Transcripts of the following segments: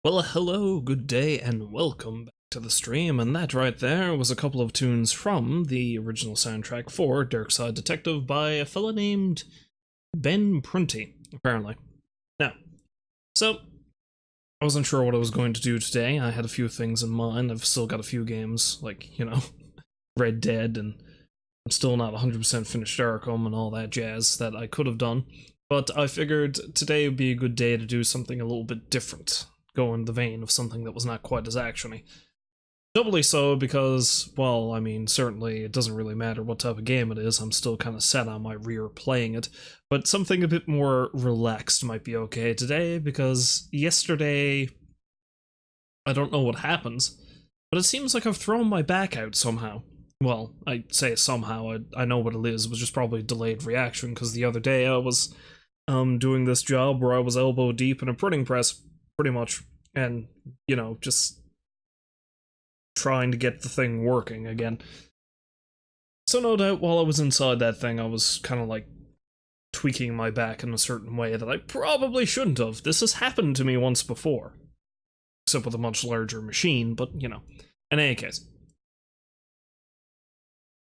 Well, hello, good day, and welcome back to the stream, and that right there was a couple of tunes from the original soundtrack for Darkside Detective by a fella named Ben Prunty, apparently. Now, so, I wasn't sure what I was going to do today. I had a few things in mind. I've still got a few games, like, Red Dead, and I'm still not 100% finished Arkham and all that jazz that I could have done, but I figured today would be a good day to do something a little bit different. Go in the vein of something that was not quite as actiony. Doubly so because, well, I mean, certainly it doesn't really matter what type of game it is, I'm still kind of set on my rear playing it, but something a bit more relaxed might be okay today, because yesterday, I don't know what happens, but it seems like I've thrown my back out somehow. Well, I say somehow, I know what it is, it was just probably a delayed reaction, because the other day I was doing this job where I was elbow deep in a printing press, pretty much, and, just trying to get the thing working again. So no doubt while I was inside that thing, I was kind of like tweaking my back in a certain way that I probably shouldn't have. This has happened to me once before. Except with a much larger machine, but, in any case.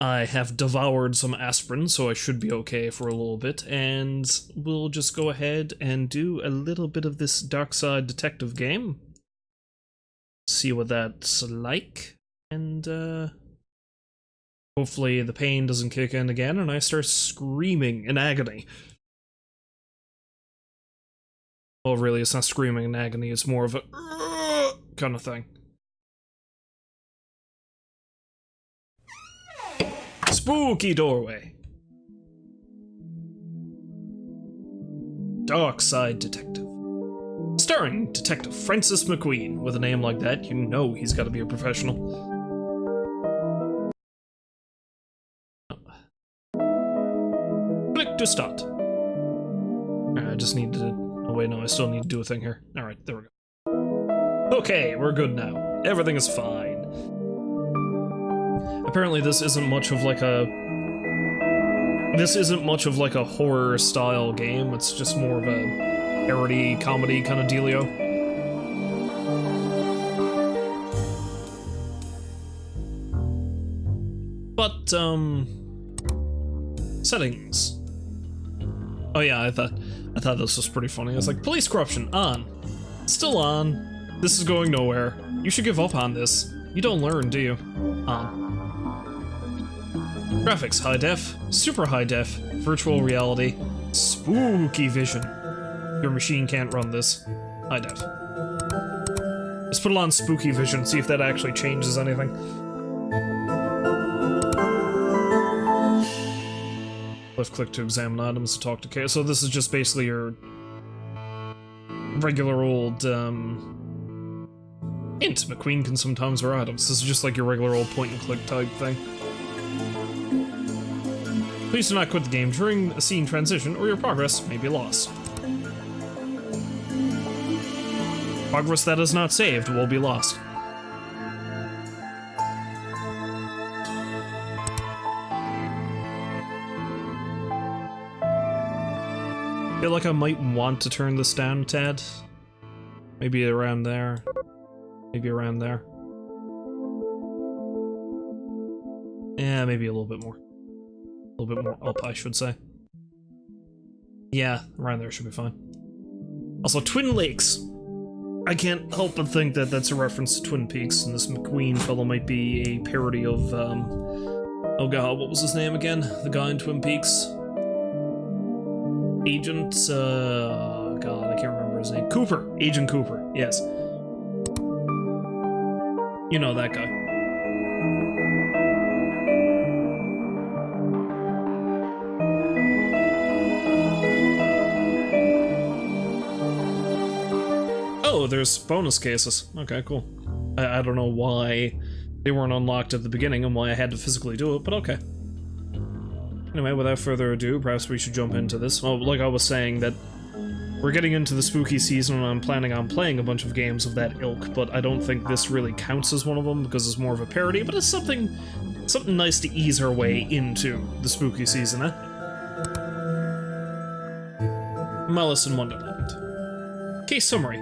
I have devoured some aspirin, so I should be okay for a little bit, and we'll just go ahead and do a little bit of this Darkside Detective game. See what that's like, and hopefully the pain doesn't kick in again and I start screaming in agony. Well, really, it's not screaming in agony, it's more of a kind of thing. Spooky doorway. Darkside Detective. Starring Detective Francis McQueen. With a name like that, you know he's gotta be a professional. Click to start. I just need to... Oh wait, no, I still need to do a thing here. Alright, there we go. Okay, we're good now. Everything is fine. Apparently this isn't much of like a horror style game, it's just more of a parody comedy kind of dealio. But settings. Oh yeah, I thought this was pretty funny. I was like, police corruption on. Still on. This is going nowhere. You should give up on this. You don't learn, do you? On. Graphics, high def, super high def, virtual reality, spooky vision. Your machine can't run this. High def. Let's put it on spooky vision, see if that actually changes anything. Left click to examine items to talk to K. So this is just basically your regular old, Hint, McQueen can sometimes wear items. This is just like your regular old point and click type thing. Please do not quit the game during a scene transition, or your progress may be lost. Progress that is not saved will be lost. I feel like I might want to turn this down a tad. Maybe around there. Maybe around there. Yeah, maybe a little bit more. A little bit more up, I should say. Yeah, around there should be fine. Also, Twin Lakes. I can't help but think that that's a reference to Twin Peaks, and this McQueen fellow might be a parody of, oh god, what was his name again? The guy in Twin Peaks? Agent, god, I can't remember his name. Cooper! Agent Cooper, yes. You know that guy. Oh, there's bonus cases. Okay, cool. I don't know why they weren't unlocked at the beginning and why I had to physically do it, but okay. Anyway, without further ado, perhaps we should jump into this. Well, like I was saying, that we're getting into the spooky season and I'm planning on playing a bunch of games of that ilk, but I don't think this really counts as one of them because it's more of a parody, but it's something nice to ease our way into the spooky season, eh? Malice in Wonderland. Case summary.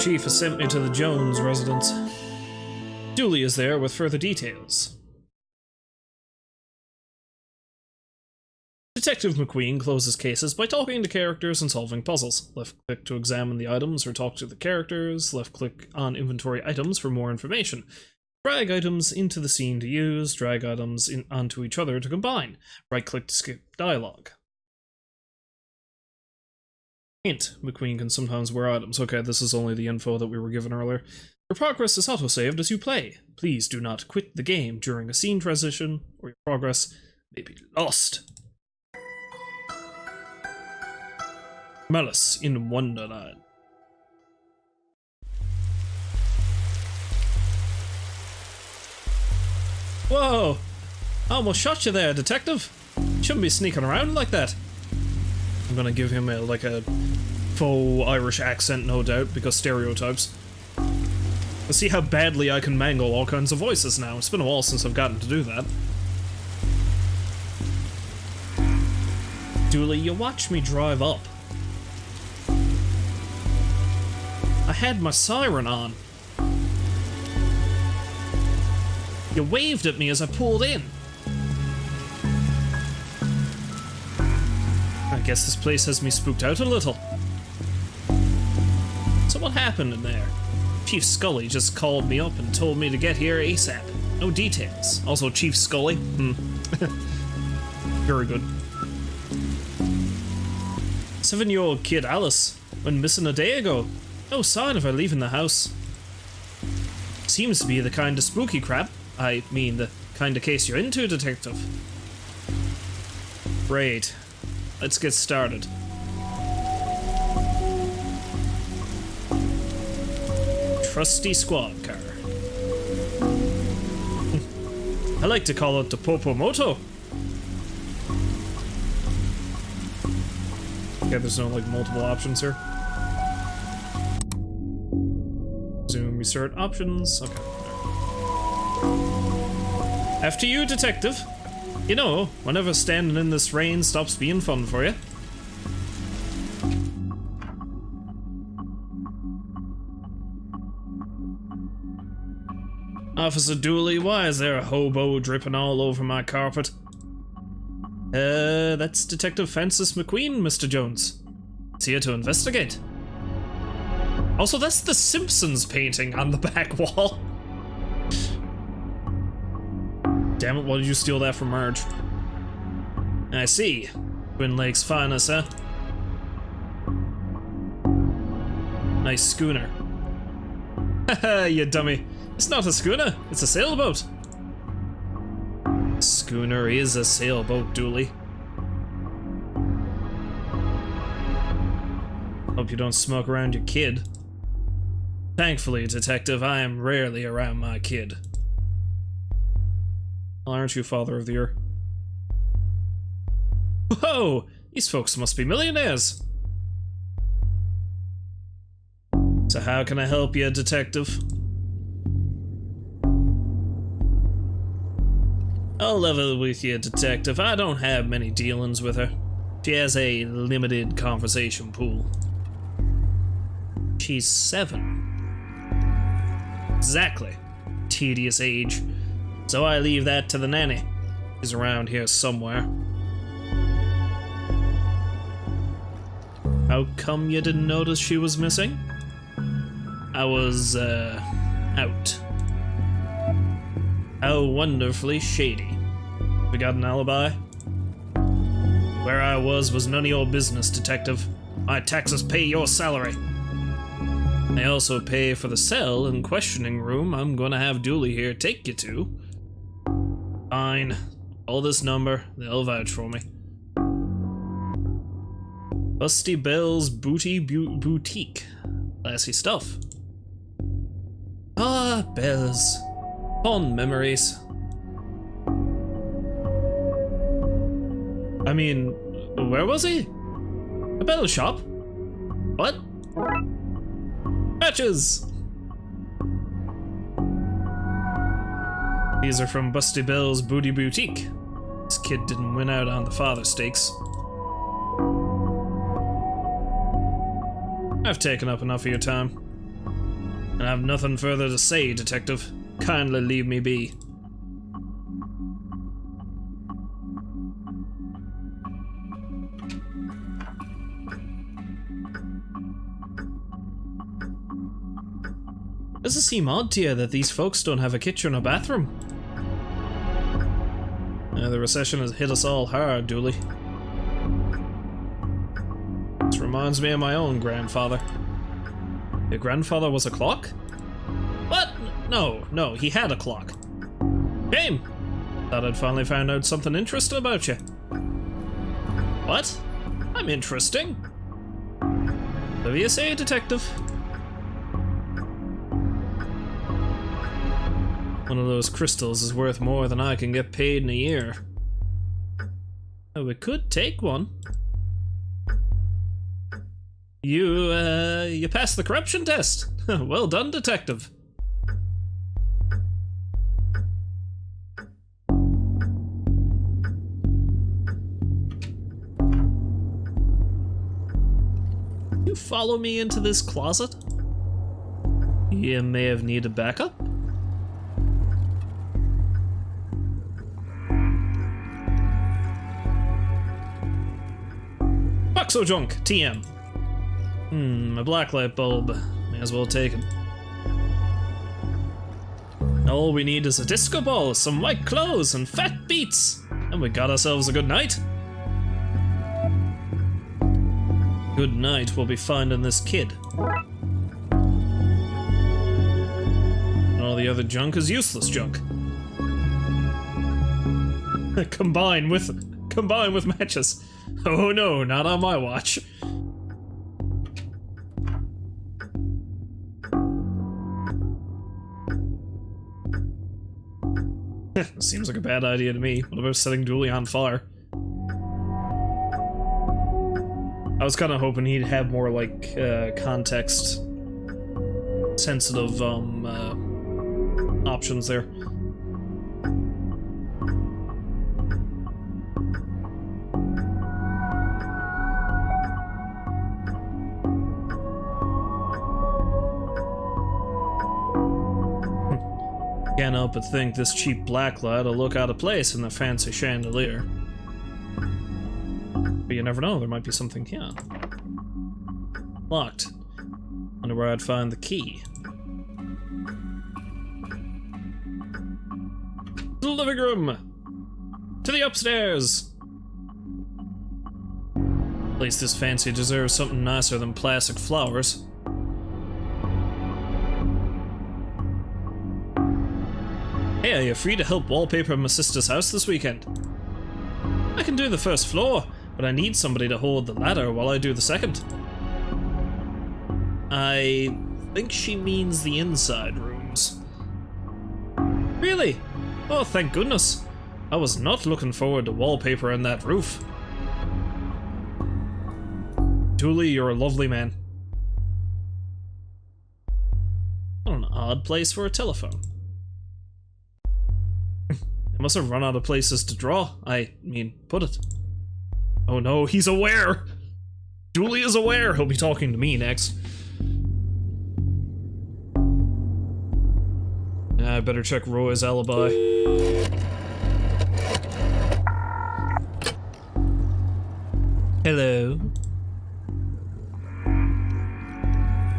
Chief has sent me to the Jones residence. Dooley is there with further details. Detective McQueen closes cases by talking to characters and solving puzzles. Left click to examine the items or talk to the characters. Left click on inventory items for more information. Drag items into the scene to use. Drag items onto each other to combine. Right click to skip dialogue. Hint: McQueen can sometimes wear items. Okay, this is only the info that we were given earlier. Your progress is autosaved as you play. Please do not quit the game during a scene transition, or your progress may be lost. Malice in Wonderland. Whoa! I almost shot you there, detective. Shouldn't be sneaking around like that. I'm gonna give him a faux Irish accent, no doubt, because stereotypes. Let's see how badly I can mangle all kinds of voices now. It's been a while since I've gotten to do that. Dooley, you watch me drive up. I had my siren on. You waved at me as I pulled in. I guess this place has me spooked out a little. So what happened in there? Chief Scully just called me up and told me to get here ASAP. No details. Also, Chief Scully? Very good. 7-year-old kid Alice went missing a day ago. No sign of her leaving the house. Seems to be the kind of spooky crap. I mean, the kind of case you're into, detective. Great. Let's get started. Trusty squad car. I like to call it the Popomoto. Okay, there's no multiple options here. Zoom, restart options. Okay. After you, detective. You know, whenever standing in this rain stops being fun for you. Officer Dooley, why is there a hobo dripping all over my carpet? That's Detective Francis McQueen, Mr. Jones. It's here to investigate. Also, that's the Simpsons painting on the back wall. Damn it, why did you steal that from Marge? I see. Twin Lakes finest, huh? Nice schooner. Haha, you dummy. It's not a schooner, it's a sailboat. Schooner is a sailboat, Dooley. Hope you don't smoke around your kid. Thankfully, detective, I am rarely around my kid. Aren't you father of the year? Whoa! These folks must be millionaires! So how can I help you, detective? I'll level with you, detective. I don't have many dealings with her. She has a limited conversation pool. She's 7. Exactly. Tedious age. So I leave that to the nanny. She's around here somewhere. How come you didn't notice she was missing? I was, out. How wonderfully shady. We got an alibi? Where I was none of your business, detective. My taxes pay your salary. They also pay for the cell and questioning room I'm gonna have Dooley here take you to. Fine. Call this number, they'll vouch for me. Busty Bell's Boutique. Classy stuff. Ah, bells. Fond memories. I mean, where was he? A bell shop? What? Matches! These are from Busty Bell's Boutique. This kid didn't win out on the father stakes. I've taken up enough of your time. I have nothing further to say, Detective. Kindly leave me be. Does it seem odd to you that these folks don't have a kitchen or bathroom? The recession has hit us all hard, Dooley. This reminds me of my own grandfather. Your grandfather was a clock? What? No, he had a clock. Shame! Thought I'd finally found out something interesting about you. What? I'm interesting? What do you say, Detective? One of those crystals is worth more than I can get paid in a year. Oh, we could take one. You passed the corruption test. Well done, Detective. You follow me into this closet? You may have needed backup. Boxo junk, TM. A black light bulb. May as well take it. All we need is a disco ball, some white clothes, and fat beats. And we got ourselves a good night. Good night, we'll be finding this kid. And all the other junk is useless junk. Combine with matches. Oh no, not on my watch. Seems like a bad idea to me. What about setting Dooley on fire? I was kind of hoping he'd have more, like, context sensitive, options there. Can't help but think this cheap blacklight will look out of place in the fancy chandelier. But you never know, there might be something here. Locked. Wonder where I'd find the key. To the living room! To the upstairs! At least this fancy deserves something nicer than plastic flowers. Hey, are you free to help wallpaper my sister's house this weekend? I can do the first floor, but I need somebody to hold the ladder while I do the second. I think she means the inside rooms. Really? Oh, thank goodness. I was not looking forward to wallpapering that roof. Dooley, you're a lovely man. What an odd place for a telephone. They must have run out of places to draw. I mean, put it. Oh no, he's aware! Dooley is aware! He'll be talking to me next. I better check Roy's alibi. Hello.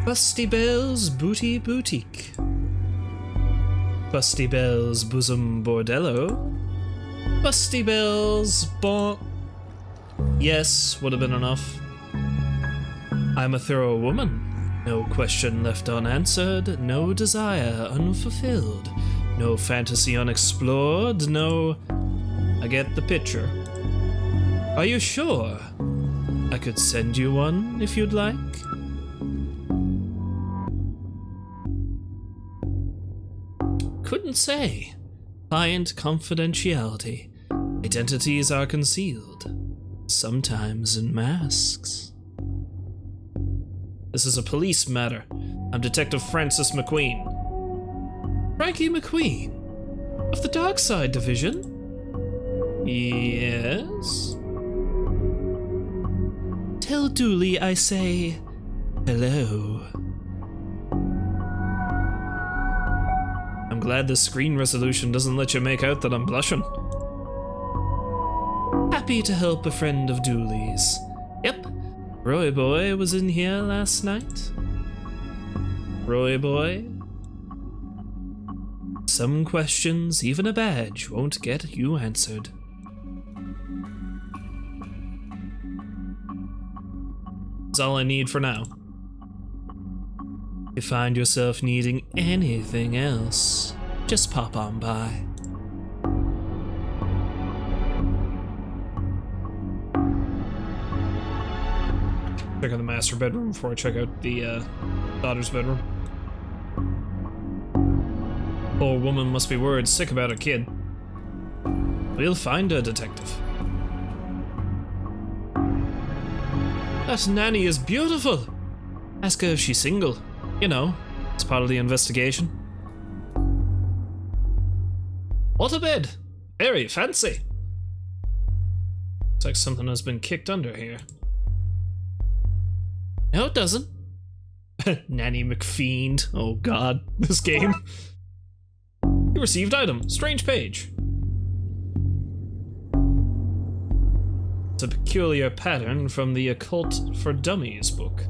Busty Bell's Booty Boutique. Busty Bell's Bosom Bordello. Busty Bell's Yes, would have been enough. I'm a thorough woman. No question left unanswered, no desire unfulfilled, no fantasy unexplored, no... I get the picture. Are you sure? I could send you one if you'd like. Couldn't say. Client confidentiality. Identities are concealed. Sometimes in masks. This is a police matter. I'm Detective Francis McQueen. Frankie McQueen? Of the Darkside Division? Yes? Tell Dooley I say hello. glad the screen resolution doesn't let you make out that I'm blushing. Happy to help a friend of Dooley's. Yep, Roy Boy was in here last night. Roy Boy? Some questions, even a badge, won't get you answered. That's all I need for now. If you find yourself needing anything else, just pop on by. Check out the master bedroom before I check out the daughter's bedroom. Poor woman must be worried sick about her kid. We'll find her, detective. That nanny is beautiful. Ask her if she's single. You know, it's part of the investigation. What a bed! Very fancy. Looks like something has been kicked under here. No, it doesn't. Nanny McFiend. Oh god, this game. You received item. Strange page. It's a peculiar pattern from the Occult for Dummies book.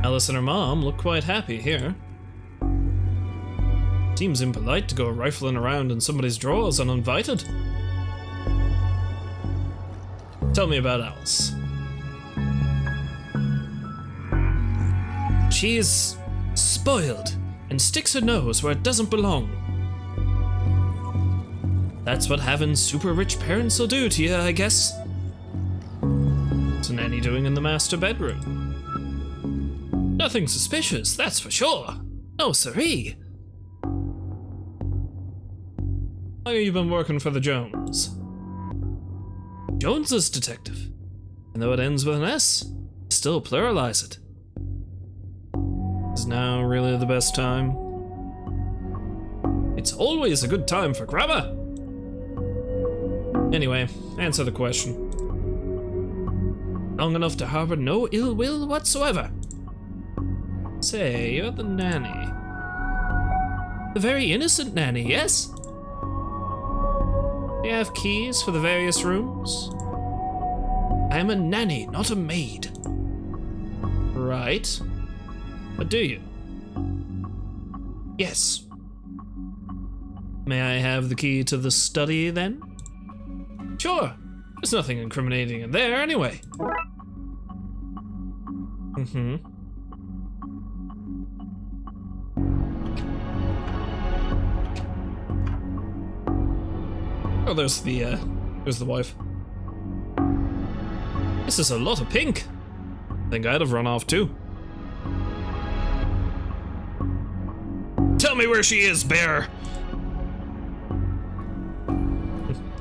Alice and her mom look quite happy here. Seems impolite to go rifling around in somebody's drawers uninvited. Tell me about Alice. She's spoiled and sticks her nose where it doesn't belong. That's what having super rich parents will do to you, I guess. What's a nanny doing in the master bedroom? Nothing suspicious, that's for sure. No siree. How long have you been working for the Jones? Joneses, detective. And though it ends with an S, still pluralize it. Is now really the best time? It's always a good time for grammar. Anyway, answer the question. Long enough to harbor no ill will whatsoever. Say, you're the nanny. The very innocent nanny, yes? Do you have keys for the various rooms? I am a nanny, not a maid. Right. But do you? Yes. May I have the key to the study, then? Sure. There's nothing incriminating in there, anyway. Mm-hmm. Oh, there's the wife. This is a lot of pink. I think I'd have run off too. Tell me where she is, bear!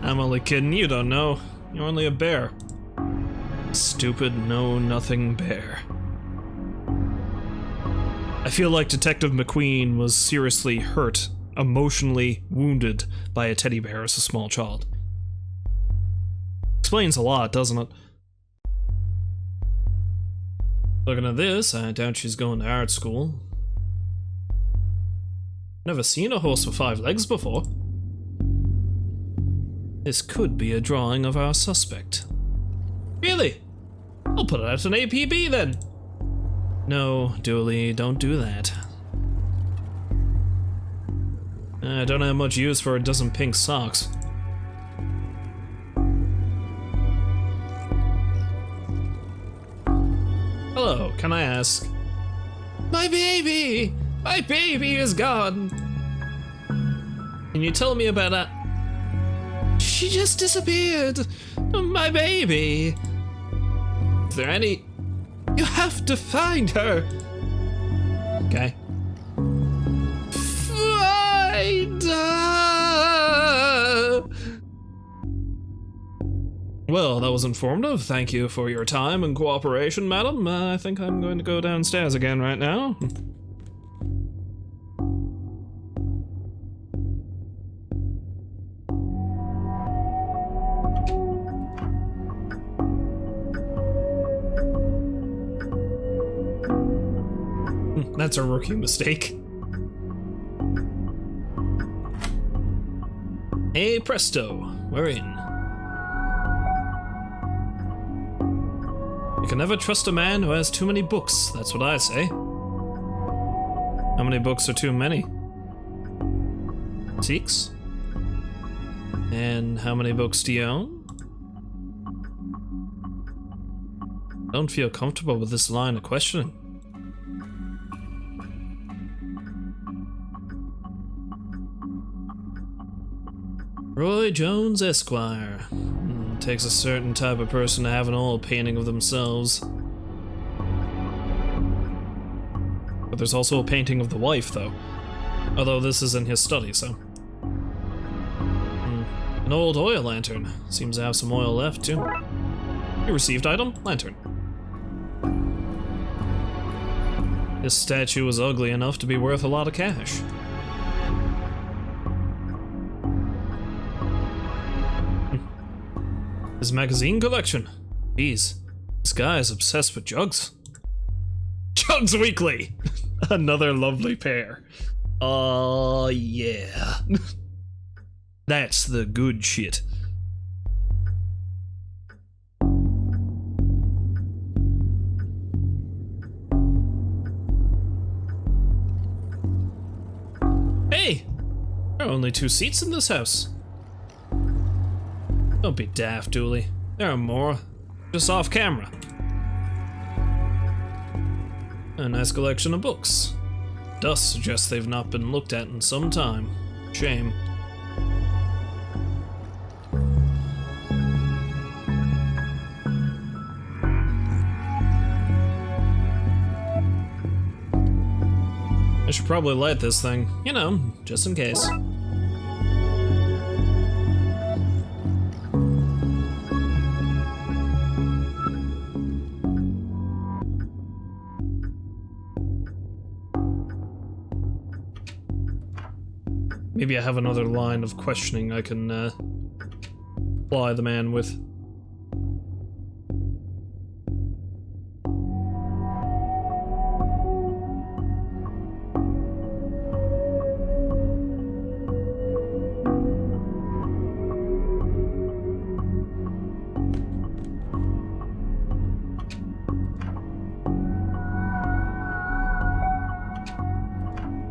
I'm only kidding, you don't know. You're only a bear. Stupid know-nothing bear. I feel like Detective McQueen was seriously hurt, emotionally wounded by a teddy bear as a small child. Explains a lot, doesn't it? Looking at this, I doubt she's going to art school. Never seen a horse with 5 legs before. This could be a drawing of our suspect. Really? I'll put it out an APB then. No, Dooley, don't do that. I don't have much use for a dozen pink socks. Hello, can I ask? My baby! My baby is gone! Can you tell me about that? She just disappeared! My baby! Is there any... You have to find her! Okay. Find her! Well, that was informative. Thank you for your time and cooperation, madam. I think I'm going to go downstairs again right now. That's a rookie mistake. Hey presto, we're in. You can never trust a man who has too many books, that's what I say. How many books are too many? 6? And how many books do you own? I don't feel comfortable with this line of questioning. Roy Jones, Esquire. Takes a certain type of person to have an oil painting of themselves. But there's also a painting of the wife, though. Although this is in his study, so. An old oil lantern. Seems to have some oil left, too. You received item? Lantern. This statue is ugly enough to be worth a lot of cash. His magazine collection. Jeez, this guy is obsessed with jugs. Jugs Weekly! Another lovely pair. Oh, yeah. That's the good shit. Hey! There are only 2 seats in this house. Don't be daft, Dooley. There are more. Just off camera. A nice collection of books. Dust suggests they've not been looked at in some time. Shame. I should probably light this thing, you know, just in case. Maybe I have another line of questioning I can ply the man with.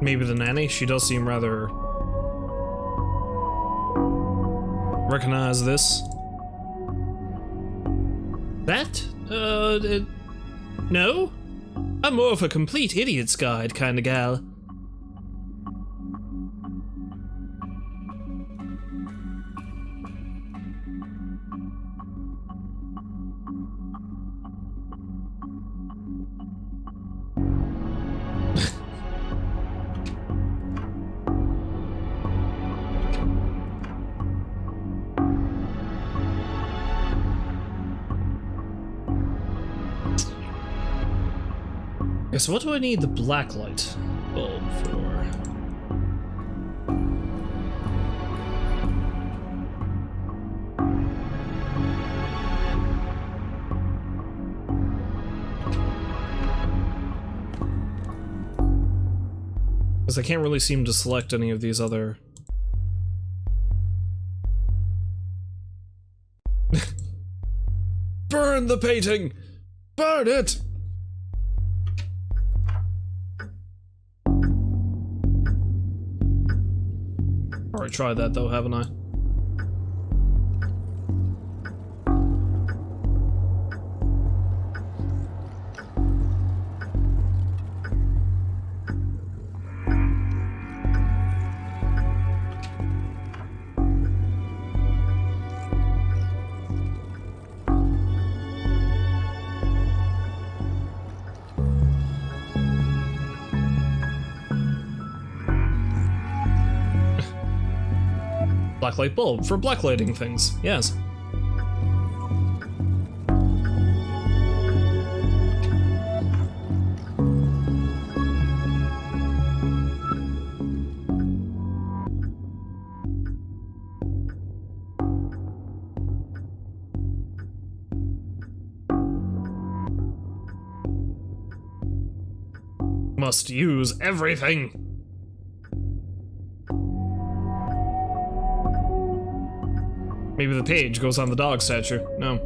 Maybe the nanny? She does seem rather... Recognize this? That? No? I'm more of a complete idiot's guide kind of gal. So what do I need the blacklight bulb for? Because I can't really seem to select any of these other... Burn the painting! Burn it! Already tried that though, haven't I? Blacklight bulb for blacklighting things, yes. Must use everything. Maybe the page goes on the dog statue. No.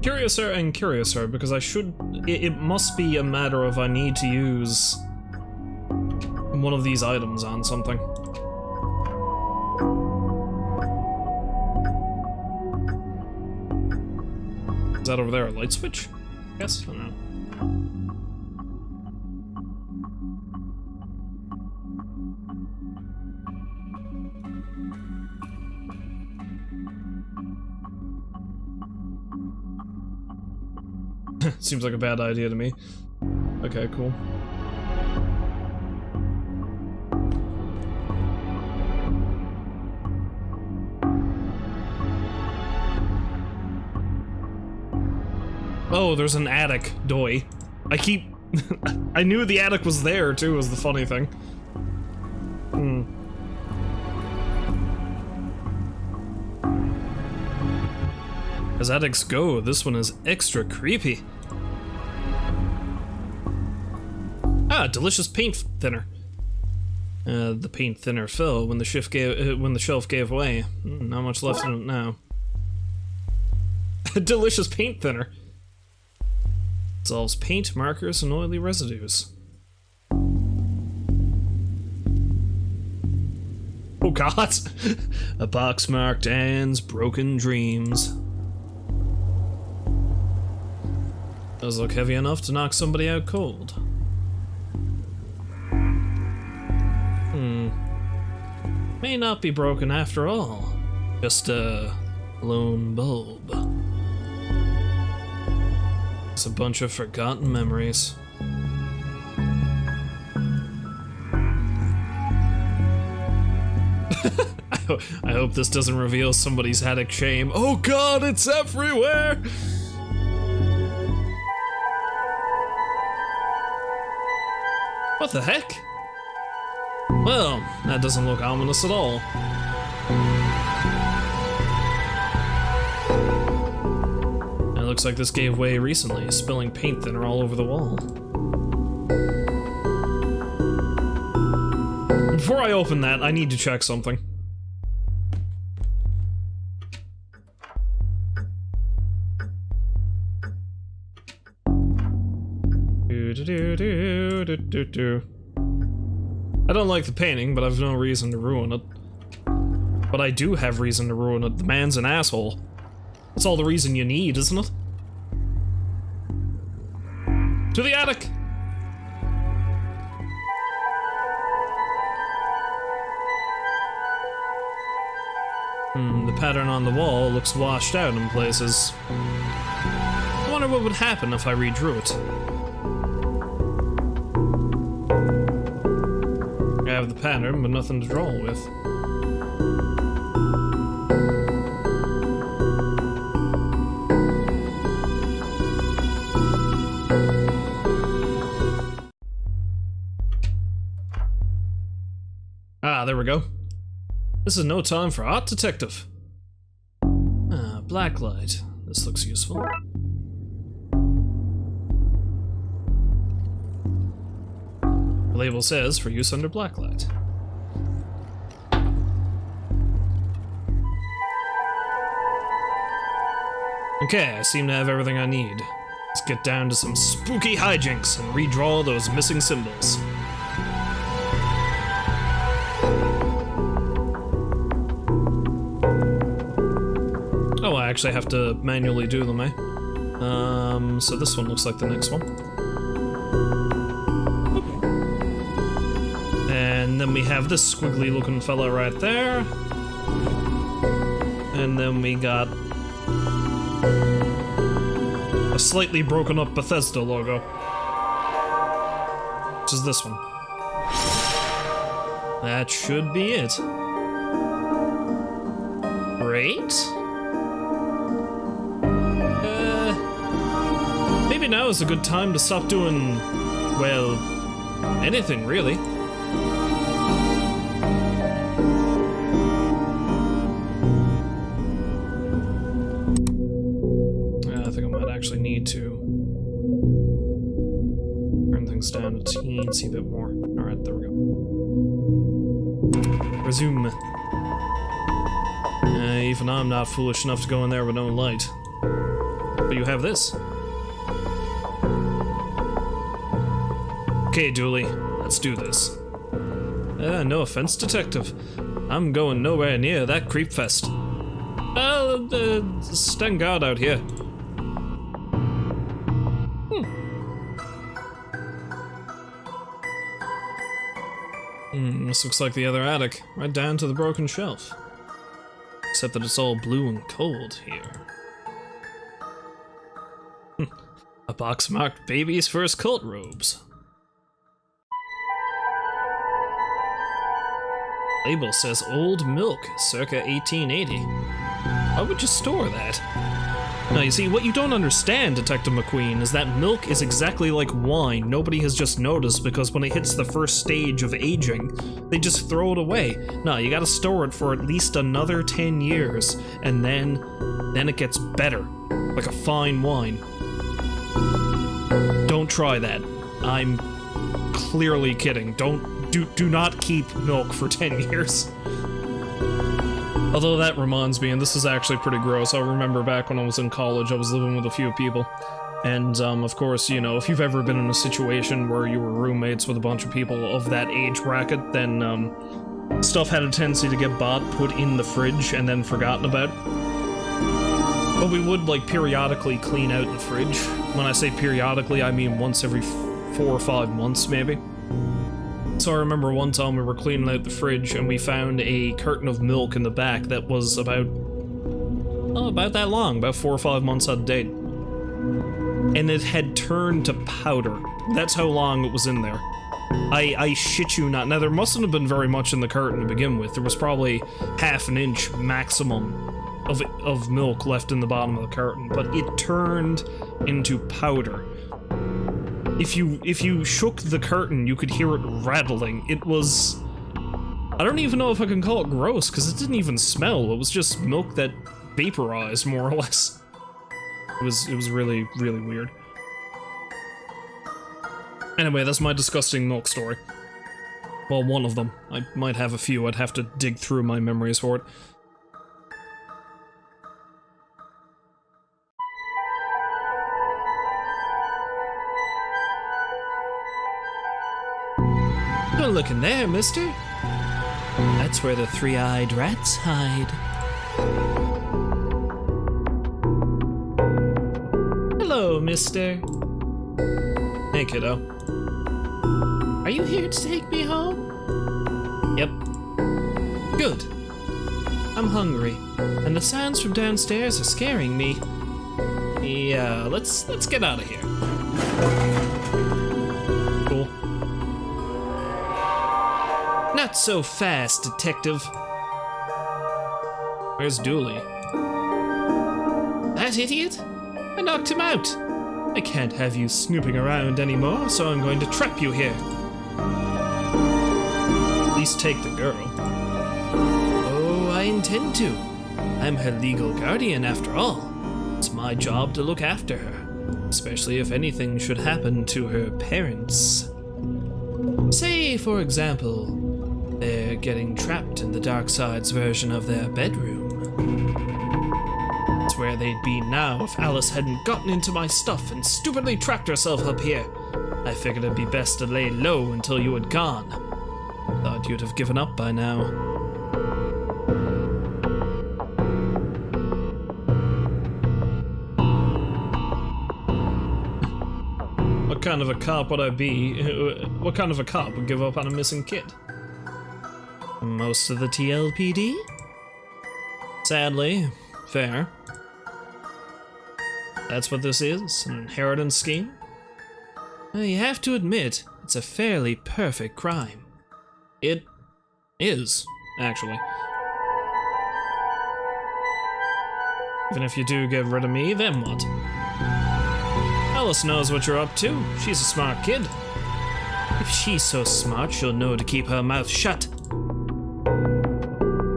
Curiouser and curiouser, because I should... It must be a matter of I need to use one of these items on something. Is that over there a light switch? Yes? I don't know. Seems like a bad idea to me. Okay, cool. Oh, there's an attic, doy. I keep... I knew the attic was there, too, was the funny thing. As attics go, this one is extra creepy. Ah, delicious paint thinner. The paint thinner fell when the shelf gave way. Not much left in it now. Delicious paint thinner. Dissolves paint, markers, and oily residues. Oh god! A box marked Anne's broken dreams. Does look heavy enough to knock somebody out cold. May not be broken after all. Just a lone bulb. It's a bunch of forgotten memories. I hope this doesn't reveal somebody's attic shame. Oh god, it's everywhere! What the heck? Well, that doesn't look ominous at all. It looks like this gave way recently, spilling paint thinner all over the wall. Before I open that, I need to check something. I don't like the painting, but I've no reason to ruin it. But I do have reason to ruin it. The man's an asshole. That's all the reason you need, isn't it? To the attic! The pattern on the wall looks washed out in places. I wonder what would happen if I redrew it. I have the pattern, but nothing to draw with. Ah, there we go. This is no time for art detective. Ah, blacklight. This looks useful. The label says for use under blacklight. Okay, I seem to have everything I need. Let's get down to some spooky hijinks and redraw those missing symbols. Oh, I actually have to manually do them, eh? So this one looks like the next one. And then we have this squiggly looking fella right there. And then we got a slightly broken up Bethesda logo. Which is this one. That should be it. Great. Maybe now is a good time to stop doing, well, anything really. things down a teensy bit more. Alright, there we go. Resume. Even I'm not foolish enough to go in there with no light. But you have this. Okay, Dooley, let's do this. No offense, Detective. I'm going nowhere near that creep fest. Stand guard out here. This looks like the other attic, right down to the broken shelf. Except that it's all blue and cold here. A box marked baby's first cult robes. Label says old milk, circa 1880. Why would you store that? Now, you see, what you don't understand, Detective McQueen, is that milk is exactly like wine. Nobody has just noticed because when it hits the first stage of aging, they just throw it away. No, you gotta store it for at least another 10 years, and then it gets better, like a fine wine. Don't try that. I'm clearly kidding. Do not keep milk for 10 years. Although that reminds me, and this is actually pretty gross, I remember back when I was in college, I was living with a few people. And, of course, you know, if you've ever been in a situation where you were roommates with a bunch of people of that age bracket, then, stuff had a tendency to get bought, put in the fridge, and then forgotten about. But we would, like, periodically clean out the fridge. When I say periodically, I mean once every 4 or 5 months, maybe. So I remember one time we were cleaning out the fridge and we found a carton of milk in the back that was about that long, about 4 or 5 months out of date. And it had turned to powder. That's how long it was in there. I shit you not. Now, there mustn't have been very much in the carton to begin with. There was probably ½ an inch maximum of milk left in the bottom of the carton, but it turned into powder. If you shook the curtain, you could hear it rattling. It was... I don't even know if I can call it gross, because it didn't even smell. It was just milk that vaporized, more or less. It was really, really weird. Anyway, that's my disgusting milk story. Well, one of them. I might have a few. I'd have to dig through my memories for it. Don't look in there, mister. That's where the three-eyed rats hide. Hello, mister. Hey, kiddo. Are you here to take me home? Yep. Good. I'm hungry, and the sounds from downstairs are scaring me. Yeah, let's get out of here. Cool. Not so fast, Detective. Where's Dooley? That idiot? I knocked him out. I can't have you snooping around anymore, so I'm going to trap you here. At least take the girl. Oh, I intend to. I'm her legal guardian, after all. It's my job to look after her, especially if anything should happen to her parents. Say, for example, they're getting trapped in the Darkside's version of their bedroom. That's where they'd be now if Alice hadn't gotten into my stuff and stupidly trapped herself up here. I figured it'd be best to lay low until you had gone. Thought you'd have given up by now. What kind of a cop would I be? What kind of a cop would give up on a missing kid? Most of the TLPD? Sadly, fair. That's what this is, an inheritance scheme? You have to admit, it's a fairly perfect crime. It is, actually. Even if you do get rid of me, then what? Alice knows what you're up to. She's a smart kid. If she's so smart, she'll know to keep her mouth shut.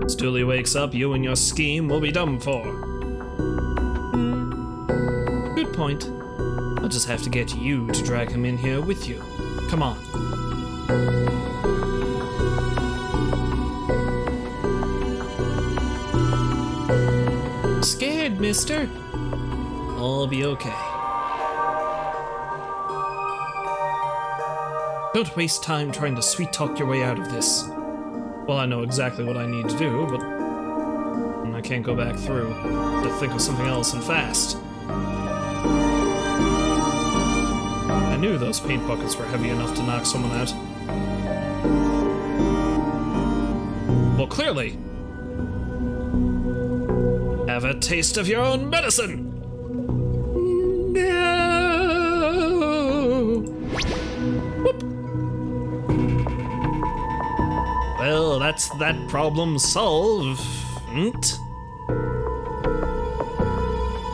As Dooley wakes up, you and your scheme will be done for. Good point. I'll just have to get you to drag him in here with you. Come on. Scared, mister? I'll be okay. Don't waste time trying to sweet-talk your way out of this. Well, I know exactly what I need to do, but I can't go back through. I have to think of something else and fast. I knew those paint buckets were heavy enough to knock someone out. Well, clearly. Have a taste of your own medicine! No! Whoop. Well, that's that problem solved.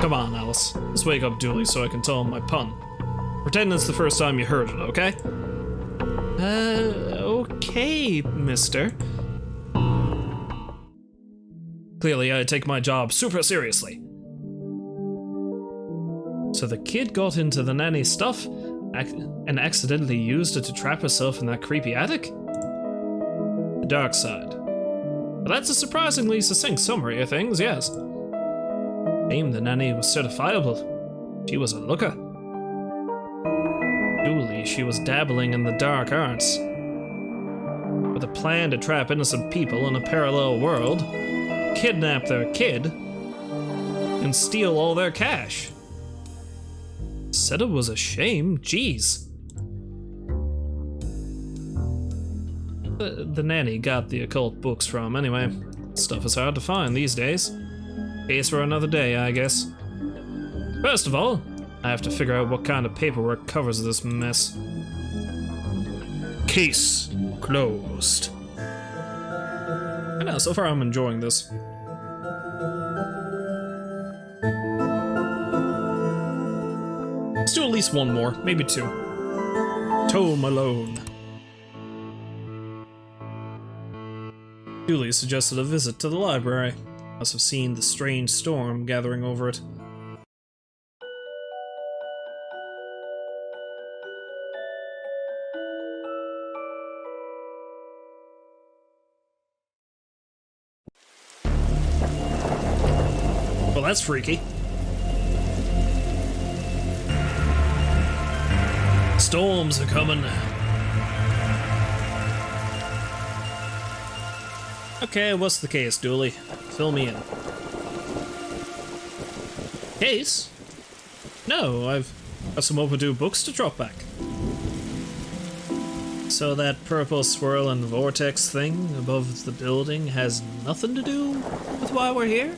Come on, Alice. Let's wake up Dooley so I can tell him my pun. Pretend it's the first time you heard it, okay? Okay, mister. Clearly, I take my job super seriously. So the kid got into the nanny's stuff and accidentally used it to trap herself in that creepy attic? The dark side. Well, that's a surprisingly succinct summary of things, yes. Shame the nanny was certifiable. She was a looker. Julie, she was dabbling in the dark arts. With a plan to trap innocent people in a parallel world, kidnap their kid, and steal all their cash. Said it was a shame, jeez. The nanny got the occult books from, anyway. Stuff is hard to find these days. Case for another day, I guess. First of all, I have to figure out what kind of paperwork covers this mess. Case closed. I know, so far I'm enjoying this. Let's do at least one more, maybe two. Tome alone. Julie suggested a visit to the library. Must have seen the strange storm gathering over it. Well, that's freaky. Storms are coming. Okay, what's the case, Dooley? Fill me in. Case? No, I've got some overdue books to drop back. So that purple swirl and vortex thing above the building has nothing to do with why we're here?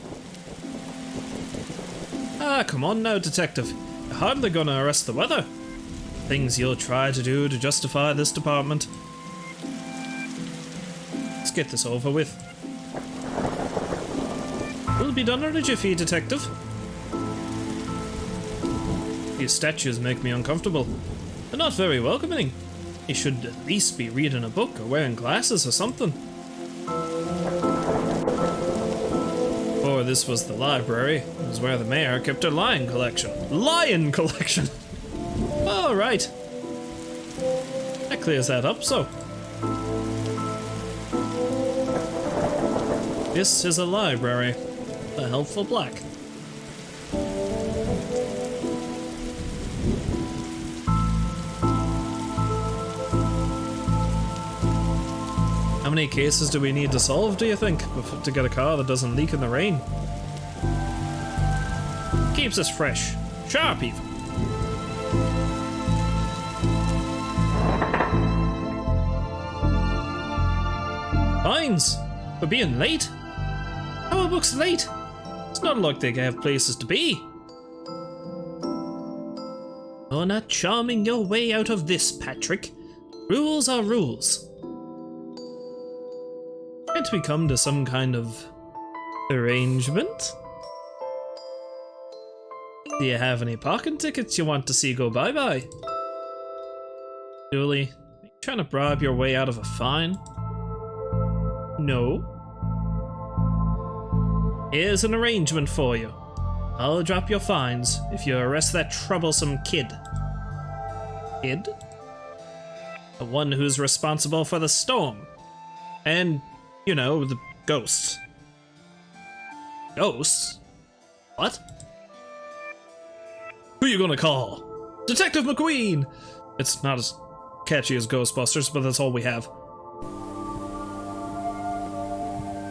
Ah, come on now, detective. You're hardly gonna arrest the weather. Things you'll try to do to justify this department. Let's get this over with. We'll be done in a jiffy, detective. These statues make me uncomfortable. They're not very welcoming. You should at least be reading a book or wearing glasses or something. Before this was the library, it was where the mayor kept her lion collection. Lion collection! Oh, right. That clears that up, so. This is a library. A helpful black. How many cases do we need to solve, do you think, to get a car that doesn't leak in the rain? Keeps us fresh. Sharp, even. Fines for being late? How are books late? It's not like they have places to be. You're not charming your way out of this, Patrick. Rules are rules. Can't we come to some kind of arrangement? Do you have any parking tickets you want to see go bye-bye? Julie, are you trying to bribe your way out of a fine? No. Here's an arrangement for you. I'll drop your fines if you arrest that troublesome kid. Kid? The one who's responsible for the storm. And, you know, the ghosts. Ghosts? What? Who you gonna call? Detective McQueen! It's not as catchy as Ghostbusters, but that's all we have.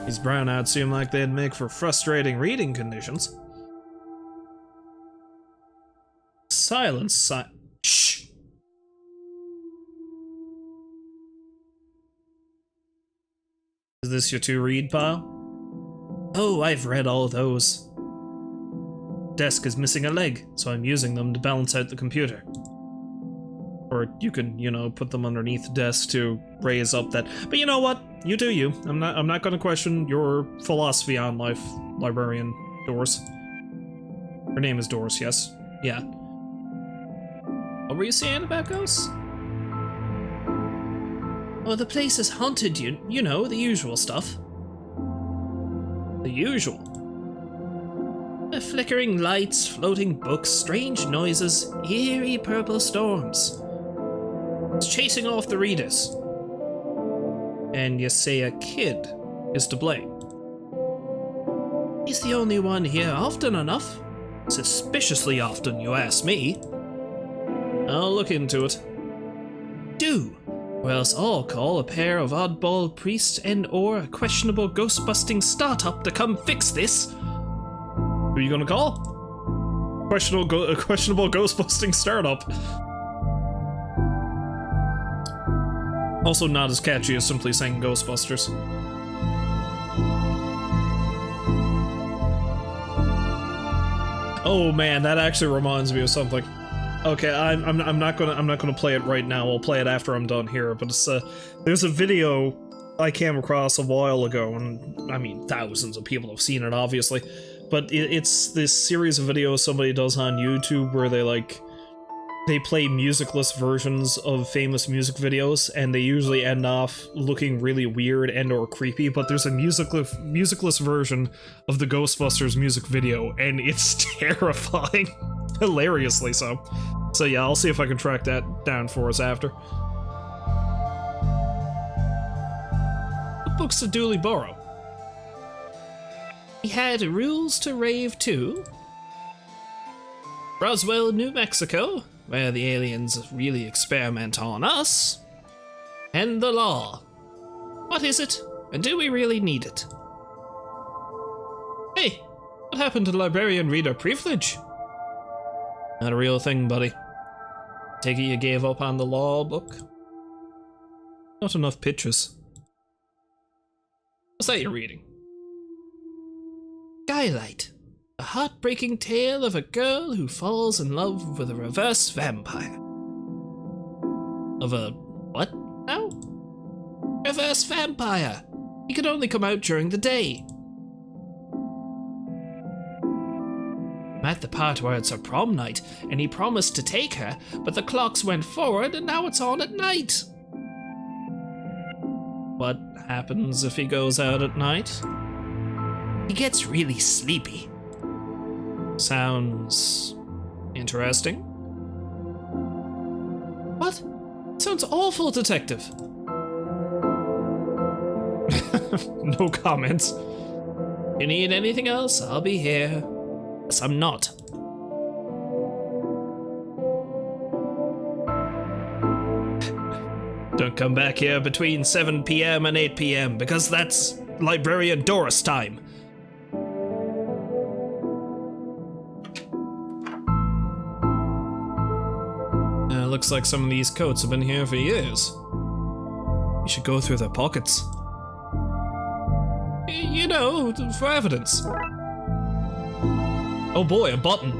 These brownouts seem like they'd make for frustrating reading conditions. Silence, shh! Is this your to-read pile? Oh, I've read all those. Desk is missing a leg, so I'm using them to balance out the computer. Or you can, you know, put them underneath the desk to raise up that. But you know what? You do you. I'm not gonna question your philosophy on life, librarian Doris. Her name is Doris, yes. Yeah. What were you saying about ghosts? Oh, the place is haunted, you know, the usual stuff. The usual? The flickering lights, floating books, strange noises, eerie purple storms. It's chasing off the readers. And you say a kid is to blame. He's the only one here often enough. Suspiciously often, you ask me. I'll look into it. Do, or else I'll call a pair of oddball priests and or a questionable ghost-busting startup to come fix this. Who are you gonna call? Questionable ghost-busting startup. Also not as catchy as simply saying Ghostbusters. Oh man, that actually reminds me of something. Okay, I'm not gonna play it right now. I'll play it after I'm done here. But it's there's a video I came across a while ago, and I mean thousands of people have seen it, obviously. But it's this series of videos somebody does on YouTube where they play musicless versions of famous music videos, and they usually end off looking really weird and or creepy, but there's a musicless version of the Ghostbusters music video, and it's terrifying. Hilariously so. So yeah, I'll see if I can track that down for us after. What books to duly borrow? We had Rules to Rave 2, Roswell, New Mexico, where the aliens really experiment on us, and The Law. What is it, and do we really need it? Hey, what happened to librarian reader privilege? Not a real thing, buddy. Take it you gave up on the law book? Not enough pictures. What's that you're reading? Skylight. A heartbreaking tale of a girl who falls in love with a reverse vampire. Of a what now? Reverse vampire. He could only come out during the day. I'm at the part where it's her prom night, and he promised to take her, but the clocks went forward and now it's on at night. What happens if he goes out at night? He gets really sleepy. Sounds interesting. What? Sounds awful, detective. No comments. You need anything else? I'll be here. Yes, I'm not. Don't come back here between 7 PM and 8 PM, because that's Librarian Doris time. Looks like some of these coats have been here for years. We should go through their pockets. You know, for evidence. Oh boy, a button.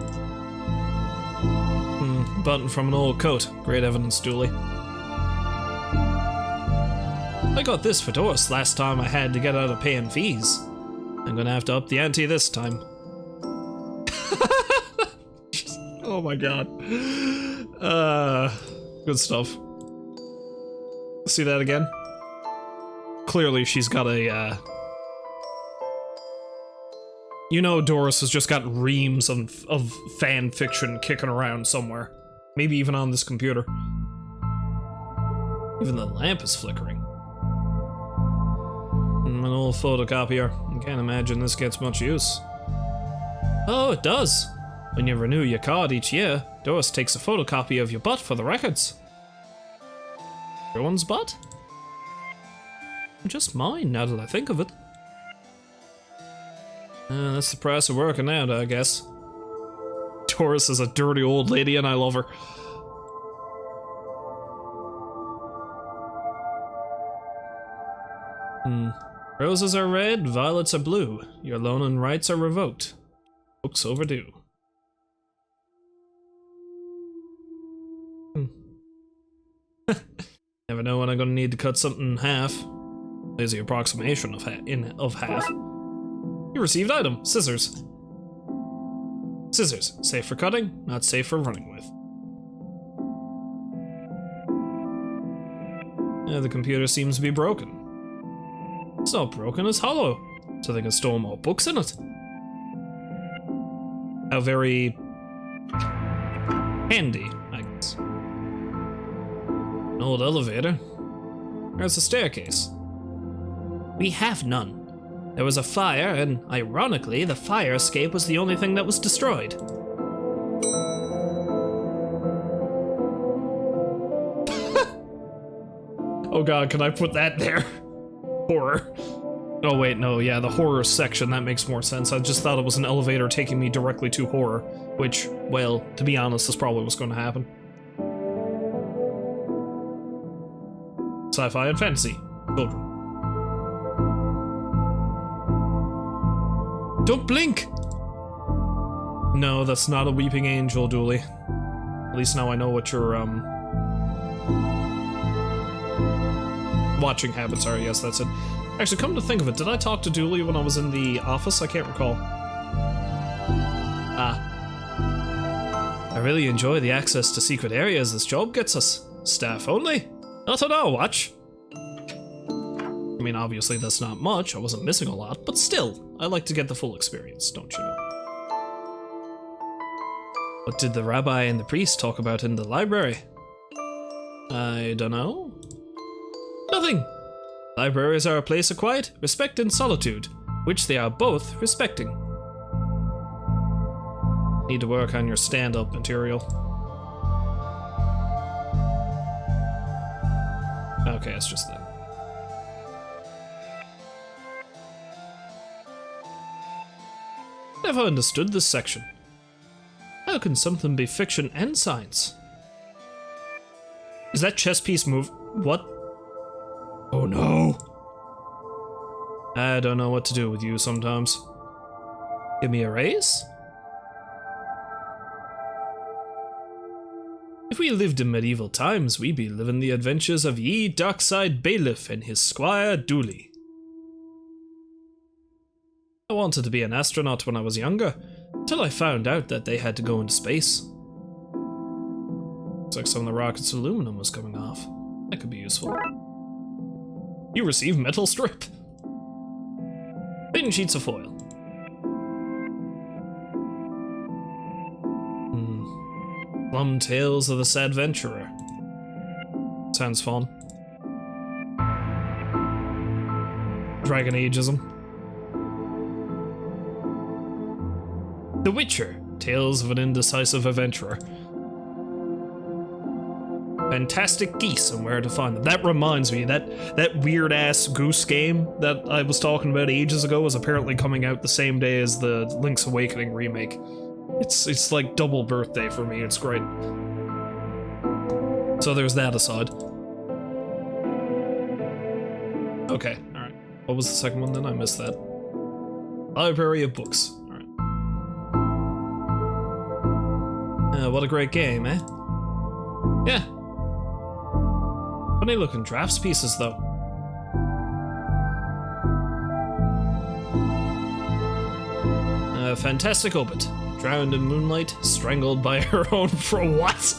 Button from an old coat. Great evidence, Dooley. I got this for Doris last time I had to get out of paying fees. I'm gonna have to up the ante this time. Oh my god. Good stuff. See that again? Clearly she's got a, you know, Doris has just got reams of fan fiction kicking around somewhere. Maybe even on this computer. Even the lamp is flickering. An old photocopier. I can't imagine this gets much use. Oh, it does. When you renew your card each year, Doris takes a photocopy of your butt for the records. Everyone's butt? Just mine, now that I think of it. That's the price of working out, I guess. Doris is a dirty old lady and I love her. Roses are red, violets are blue. Your loan and rights are revoked. Books overdue. Never know when I'm gonna need to cut something in half. There's the approximation of half. You received item, scissors. Scissors, safe for cutting, not safe for running with. The computer seems to be broken. It's not broken, it's hollow, so they can store more books in it. How very handy, I guess. An old elevator. There's a staircase. We have none. There was a fire, and ironically, the fire escape was the only thing that was destroyed. Oh god, can I put that there? Horror. Oh wait, no, yeah, the horror section, that makes more sense. I just thought it was an elevator taking me directly to horror, which, well, to be honest, is probably what's going to happen. Sci-fi and fantasy. Children. Don't blink! No, that's not a weeping angel, Dooley. At least now I know what your, watching habits are. Yes, that's it. Actually, come to think of it, did I talk to Dooley when I was in the office? I can't recall. I really enjoy the access to secret areas this job gets us. Staff only? Not on our watch. I mean, obviously that's not much, I wasn't missing a lot, but still, I like to get the full experience, don't you know? What did the rabbi and the priest talk about in the library? I don't know. Nothing! Libraries are a place of quiet, respect, and solitude, which they are both respecting. Need to work on your stand-up material. Okay, it's just that. Never understood this section. How can something be fiction and science? Is that chess piece move? What? Oh no! I don't know what to do with you sometimes. Give me a raise? If we lived in medieval times, we'd be living the adventures of ye Darkside Bailiff and his squire Dooley. I wanted to be an astronaut when I was younger, until I found out that they had to go into space. Looks like some of the rocket's aluminum was coming off. That could be useful. You receive metal strip. Thin sheets of foil. Plum Tales of the Sad Venturer. Sounds fun. Dragon Ageism. The Witcher, Tales of an Indecisive Adventurer. Fantastic Geese and Where to Find Them. That reminds me, that weird-ass goose game that I was talking about ages ago is apparently coming out the same day as the Link's Awakening remake. It's like double birthday for me, it's great. So there's that aside. Okay, alright. What was the second one then? I missed that. Library of Books. What a great game, eh? Yeah. Funny looking drafts pieces, though. Fantastic Obit. Drowned in moonlight, strangled by her own for what?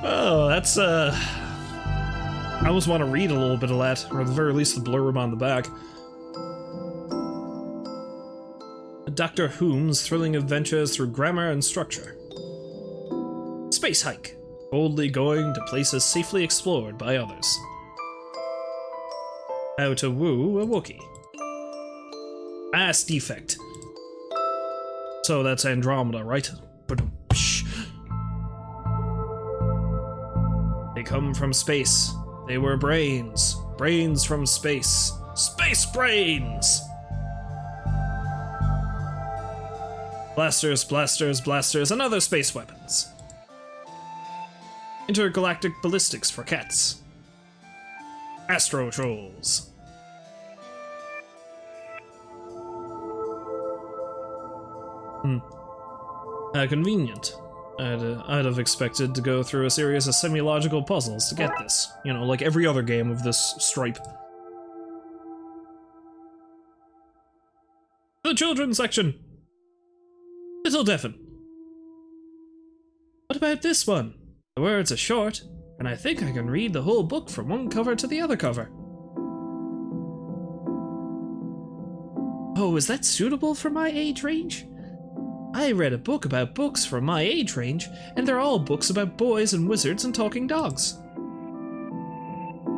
Oh, that's, I almost want to read a little bit of that, or at the very least the blurb on the back. Dr. Whom's thrilling adventures through grammar and structure. Space Hike. boldly going to places safely explored by others. How to woo a Wookiee. Mass defect. So that's Andromeda, right? They come from space. They were brains. Brains from space. Space brains! Blasters, blasters, blasters, and other space weapons. Intergalactic ballistics for cats. Astro trolls. Convenient. I'd have expected to go through a series of semi-logical puzzles to get this. You know, like every other game of this stripe. The children's section. Little Devon. What about this one? The words are short, and I think I can read the whole book from one cover to the other cover. Oh, is that suitable for my age range? I read a book about books from my age range, and they're all books about boys and wizards and talking dogs.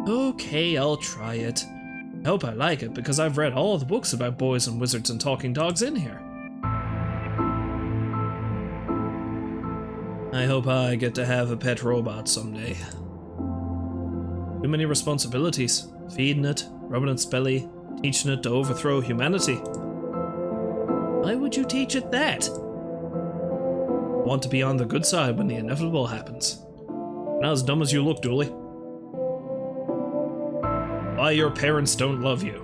Okay, I'll try it. I hope I like it, because I've read all the books about boys and wizards and talking dogs in here. I hope I get to have a pet robot someday. Too many responsibilities. Feeding it, rubbing its belly, teaching it to overthrow humanity. Why would you teach it that? Want to be on the good side when the inevitable happens. Not as dumb as you look, Dooley. Why your parents don't love you.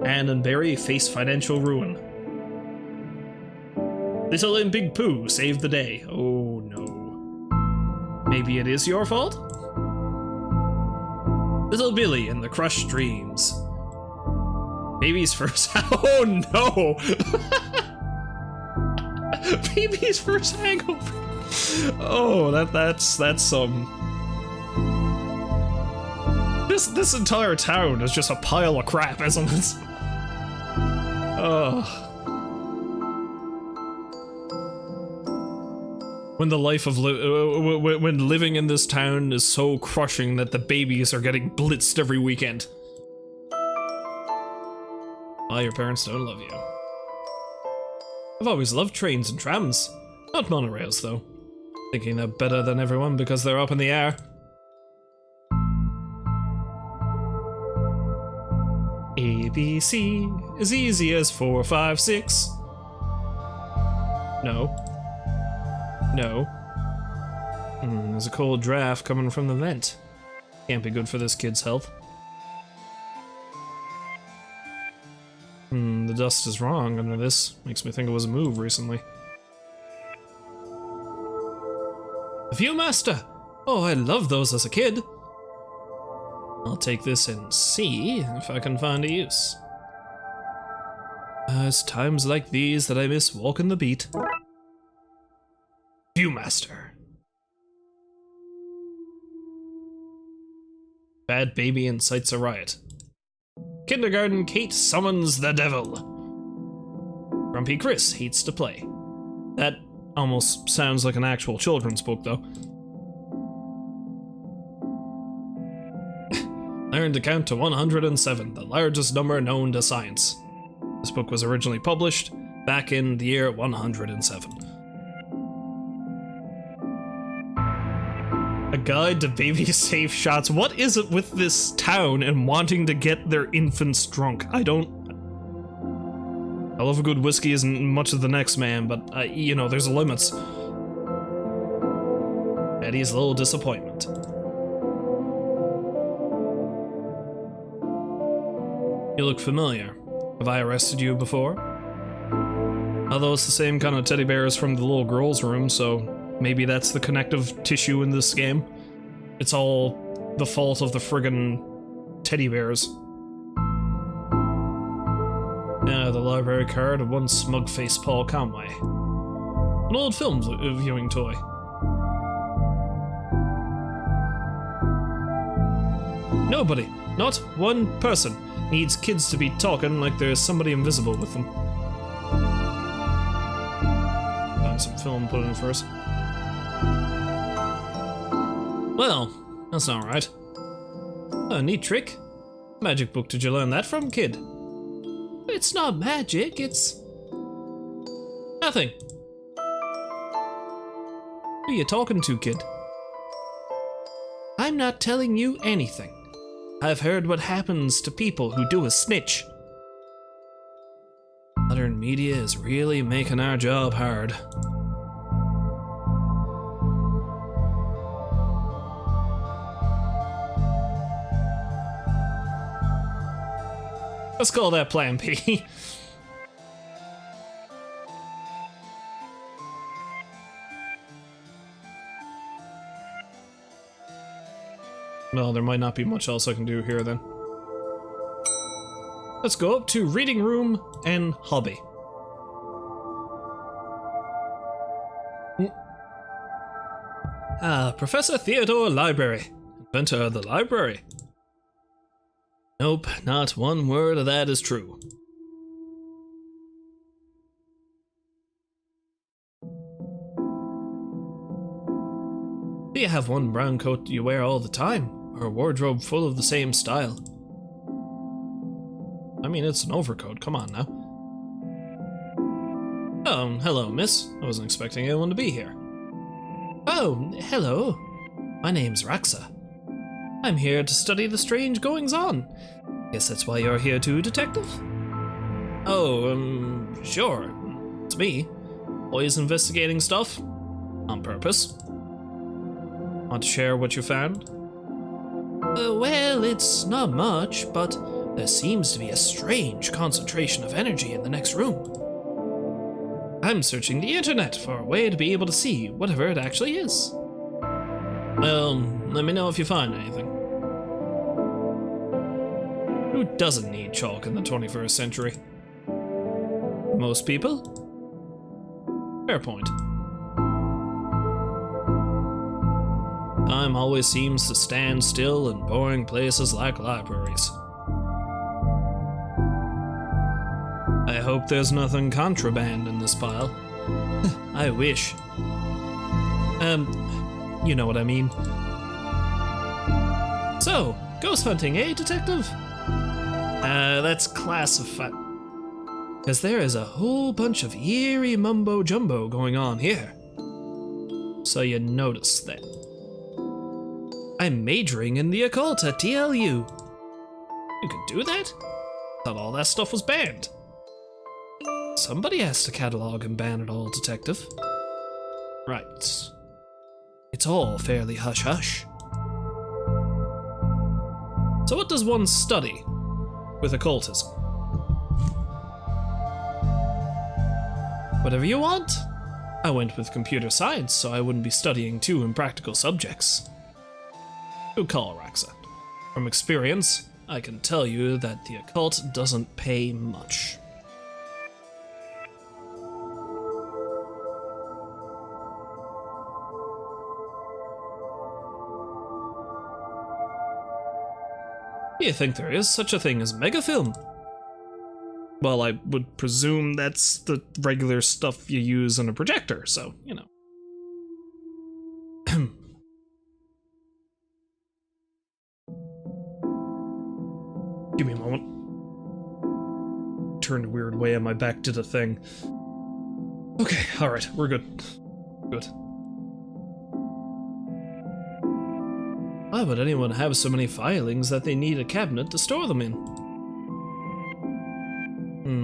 Anne and Barry face financial ruin. Little and Big Pooh saved the day. Oh no. Maybe it is your fault? Little Billy and the crushed dreams. Baby's first. Oh no! Baby's first hangover. Oh, that's some. This entire town is just a pile of crap, isn't it? Oh. When the life of when living in this town is so crushing that the babies are getting blitzed every weekend. Why your parents don't love you. I've always loved trains and trams. Not monorails, though. Thinking they're better than everyone because they're up in the air. ABC is easy as 4, 5, 6. No. No. There's a cold draft coming from the vent. Can't be good for this kid's health. The dust is wrong under this. Makes me think it was a move recently. The Viewmaster! Oh, I loved those as a kid. I'll take this and see if I can find a use. It's times like these that I miss walking the beat. Viewmaster. Bad baby incites a riot. Kindergarten Kate summons the devil. Grumpy Chris hates to play. That almost sounds like an actual children's book, though. Learn to count to 107, the largest number known to science. This book was originally published back in the year 107. A guide to baby safe shots. What is it with this town and wanting to get their infants drunk? I love a good whiskey as much as the next man, but, you know, there's limits. Eddie's little disappointment. You look familiar. Have I arrested you before? Although it's the same kind of teddy bears from the little girl's room, so maybe that's the connective tissue in this game. It's all the fault of the friggin' teddy bears. Yeah, the library card of one smug-faced Paul Conway. An old film viewing toy. Nobody, not one person, needs kids to be talking like there's somebody invisible with them. Find some film, put it in first. Well, that's not right. A neat trick. Magic book did you learn that from, kid? It's not magic, it's... nothing. Who are you talking to, kid? I'm not telling you anything. I've heard what happens to people who do a snitch. Modern media is really making our job hard. Let's call that Plan B. Well, there might not be much else I can do here then. Let's go up to reading room and hobby. Professor Theodore Library, inventor of the library. Nope, not one word of that is true. Do you have one brown coat you wear all the time, or a wardrobe full of the same style? I mean, it's an overcoat, come on now. Oh, hello, miss. I wasn't expecting anyone to be here. Oh, hello. My name's Raxa. I'm here to study the strange goings-on. Guess that's why you're here too, detective? Oh, sure. It's me. Always investigating stuff. On purpose. Want to share what you found? Well, it's not much, but there seems to be a strange concentration of energy in the next room. I'm searching the internet for a way to be able to see whatever it actually is. Well, let me know if you find anything. Who doesn't need chalk in the 21st century? Most people? Fair point. Time always seems to stand still in boring places like libraries. I hope there's nothing contraband in this pile. I wish. You know what I mean. So, ghost hunting, eh, detective? That's classified. Because there is a whole bunch of eerie mumbo-jumbo going on here. So you notice that. I'm majoring in the occult at TLU. You can do that? Thought all that stuff was banned. Somebody has to catalog and ban it all, detective. Right. It's all fairly hush-hush. So what does one study with occultism? Whatever you want. I went with computer science, so I wouldn't be studying too impractical subjects. Good call, Raxa. From experience, I can tell you that the occult doesn't pay much. Do you think there is such a thing as megafilm? Well, I would presume that's the regular stuff you use on a projector, so, you know. Give me a moment. Turned a weird way and my back did a thing. Okay, alright, we're good. Good. Why would anyone have so many filings that they need a cabinet to store them in?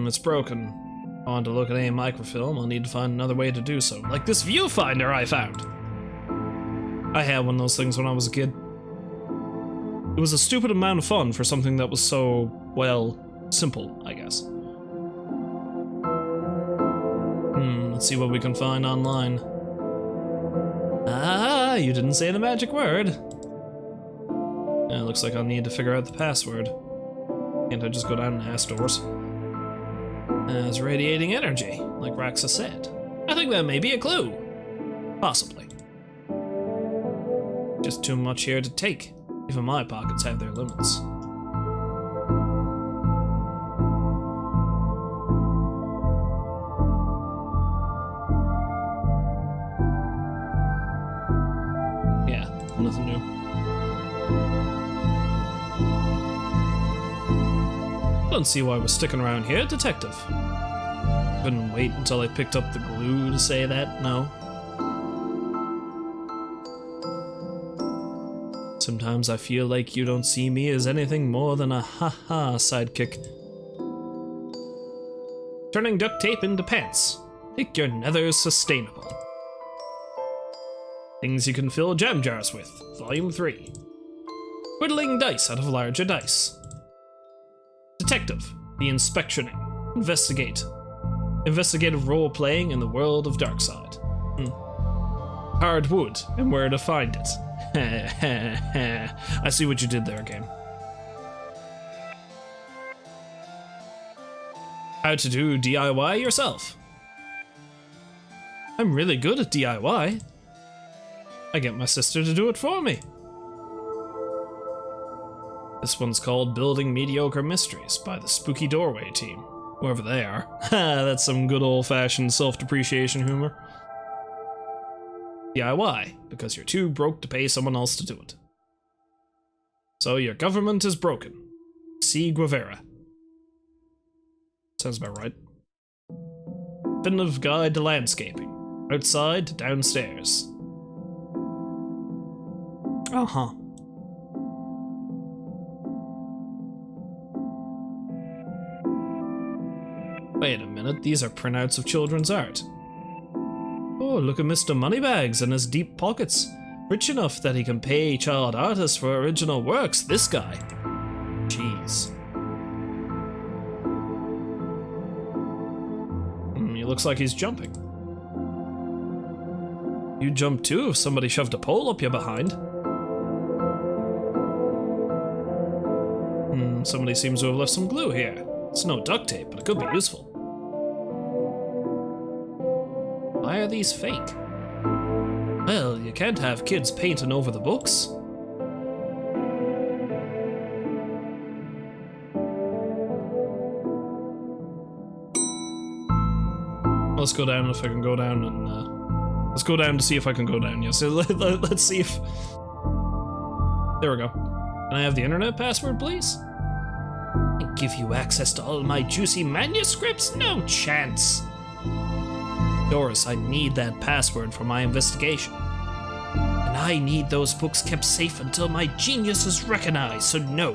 It's broken. I want to look at any microfilm, I'll need to find another way to do so. Like this viewfinder I found! I had one of those things when I was a kid. It was a stupid amount of fun for something that was so, well, simple, I guess. Let's see what we can find online. Ah, you didn't say the magic word. It looks like I'll need to figure out the password. Can't I just go down and ask doors? It's radiating energy, like Raxa said. I think that may be a clue. Possibly. Just too much here to take. Even my pockets have their limits. Yeah, nothing new. Don't see why we're sticking around here, Detective. Couldn't wait until I picked up the glue to say that, no. Sometimes I feel like you don't see me as anything more than a ha-ha sidekick. Turning duct tape into pants. Make your nethers sustainable. Things you can fill jam jars with, Volume 3. Whittling dice out of larger dice. Detective, the inspectioning. Investigate. Investigative role-playing in the world of Darkside. Hard wood, and where to find it. I see what you did there, game. How to do DIY yourself. I'm really good at DIY. I get my sister to do it for me. This one's called Building Mediocre Mysteries by the Spooky Doorway team. Whoever they are. That's some good old-fashioned self-depreciation humor. DIY, because you're too broke to pay someone else to do it. So your government is broken. C. Guevara. Sounds about right. Definitive guide to landscaping. Outside to downstairs. Uh-huh. Wait a minute, these are printouts of children's art. Oh, look at Mr. Moneybags and his deep pockets. Rich enough that he can pay child artists for original works, this guy. Jeez. He looks like he's jumping. You'd jump too if somebody shoved a pole up your behind. Somebody seems to have left some glue here. It's no duct tape, but it could be useful. Why are these fake? Well, you can't have kids painting over the books. Let's go down if I can go down and, let's go down to see if I can go down, yes. Let's see if... There we go. Can I have the internet password, please? I give you access to all my juicy manuscripts? No chance. Doris, I need that password for my investigation. And I need those books kept safe until my genius is recognized, so no.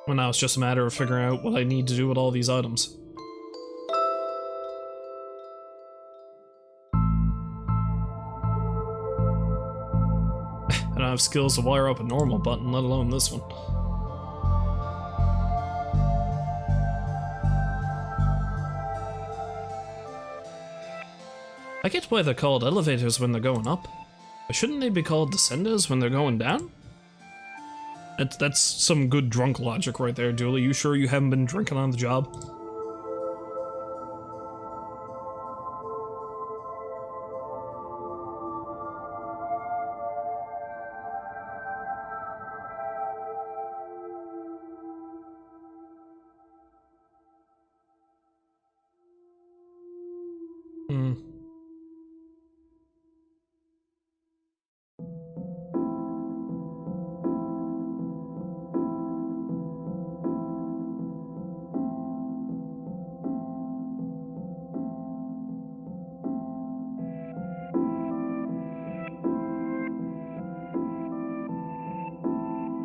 Well, now it's just a matter of figuring out what I need to do with all these items. I don't have skills to wire up a normal button, let alone this one. I get why they're called elevators when they're going up, but shouldn't they be called descenders when they're going down? That's some good drunk logic right there, Julie. You sure you haven't been drinking on the job?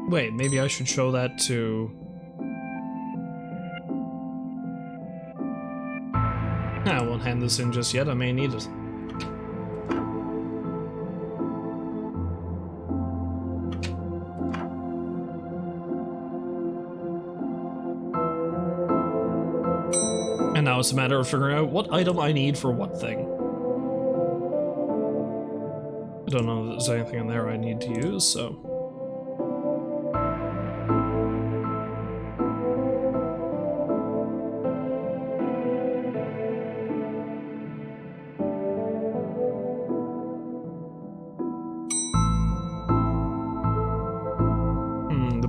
Wait, maybe I should show that to... I won't hand this in just yet, I may need it. And now it's a matter of figuring out what item I need for what thing. I don't know if there's anything in there I need to use, so...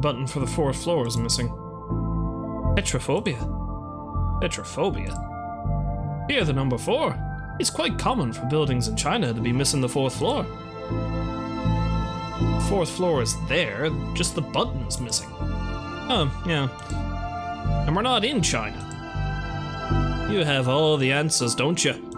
button for the 4th floor is missing. Petrophobia. Petrophobia? Here, the number 4. It's quite common for buildings in China to be missing the 4th floor. The 4th floor is there, just the button is missing. Oh, yeah. And we're not in China. You have all the answers, don't you?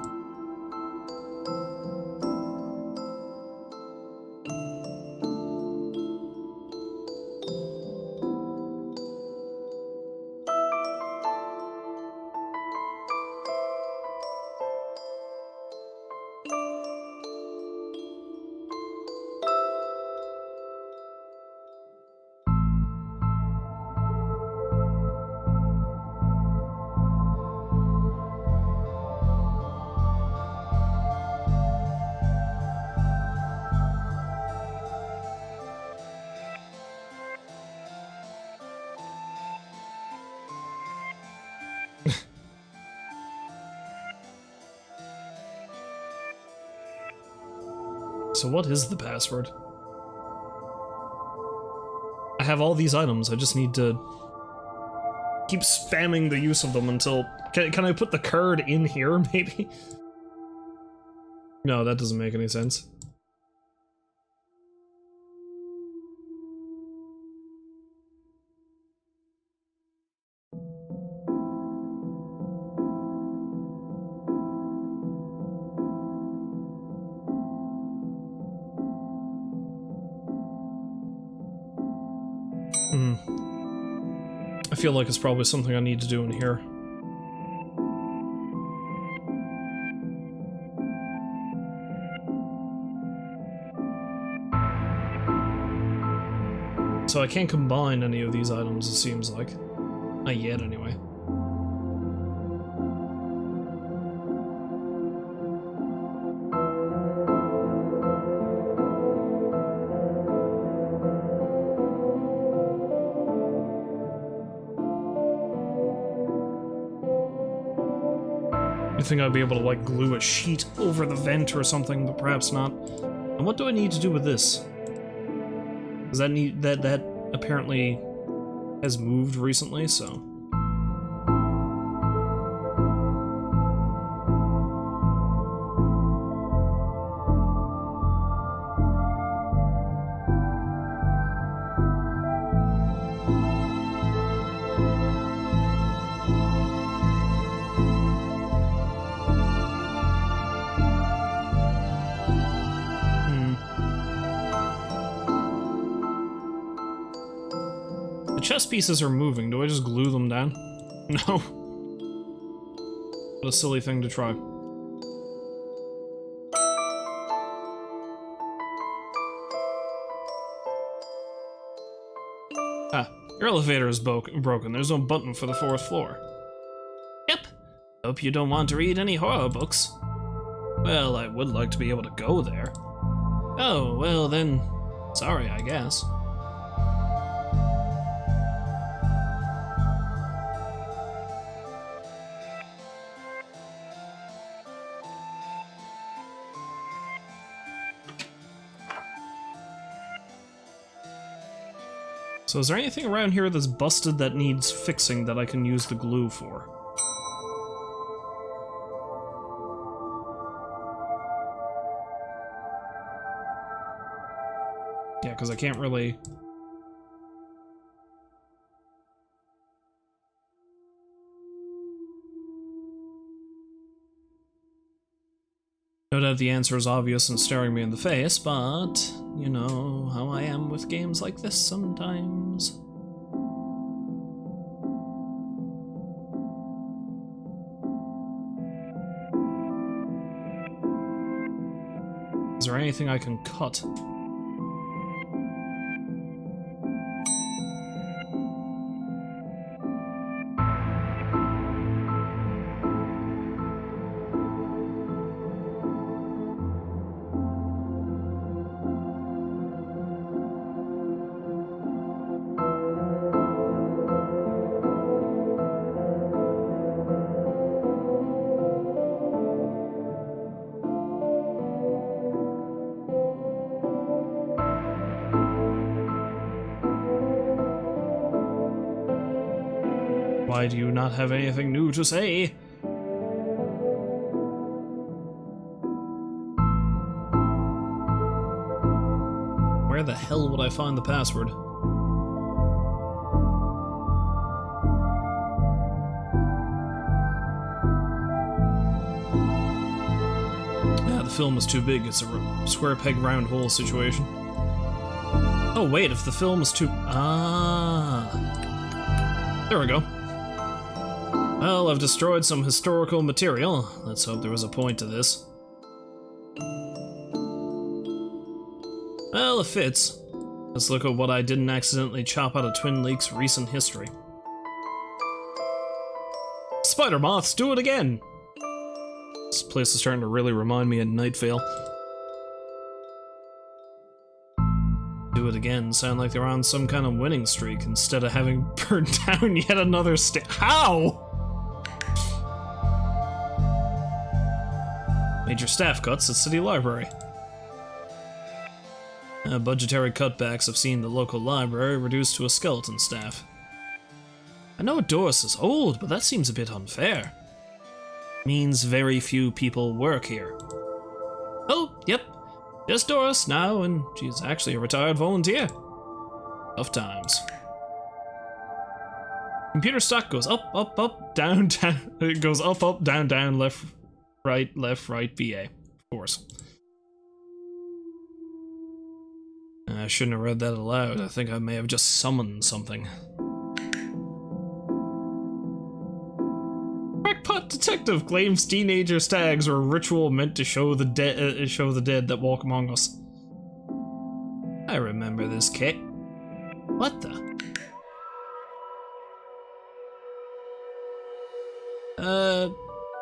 So what is the password? I have all these items, I just need to keep spamming the use of them until... Can I put the card in here, maybe? No, that doesn't make any sense. I feel like it's probably something I need to do in here. So I can't combine any of these items, it seems like. Not yet, anyway. I think I'd be able to, like, glue a sheet over the vent or something, but perhaps not. And what do I need to do with this? Does that need... that apparently has moved recently, so... Chess pieces are moving. Do I just glue them down? No. What a silly thing to try. Ah, your elevator is broken. There's no button for the 4th floor. Yep. Hope you don't want to read any horror books. Well, I would like to be able to go there. Oh, well then, sorry, I guess. So is there anything around here that's busted that needs fixing that I can use the glue for? Yeah, because I can't really... No doubt the answer is obvious and staring me in the face, but... you know how I am with games like this sometimes. Is there anything I can cut? Why do you not have anything new to say? Where the hell would I find the password? Yeah, the film is too big. It's a square peg round hole situation. Oh wait, if the film is too... Ah. There we go. Well, I've destroyed some historical material. Let's hope there was a point to this. Well, it fits. Let's look at what I didn't accidentally chop out of Twin Lakes' recent history. Spider moths, do it again! This place is starting to really remind me of Night Vale. Do it again, sound like they're on some kind of winning streak instead of having burned down yet another How?! Major staff cuts at City Library. Budgetary cutbacks have seen the local library reduced to a skeleton staff. I know Doris is old, but that seems a bit unfair. Means very few people work here. Oh, yep. Just Doris now, and she's actually a retired volunteer. Tough times. Computer stock goes up, up, up, down, down. It goes up, up, down, down, left, right, VA. Of course. I shouldn't have read that aloud. I think I may have just summoned something. Crackpot detective claims teenager stags are a ritual meant to show the dead that walk among us. I remember this kit. What the?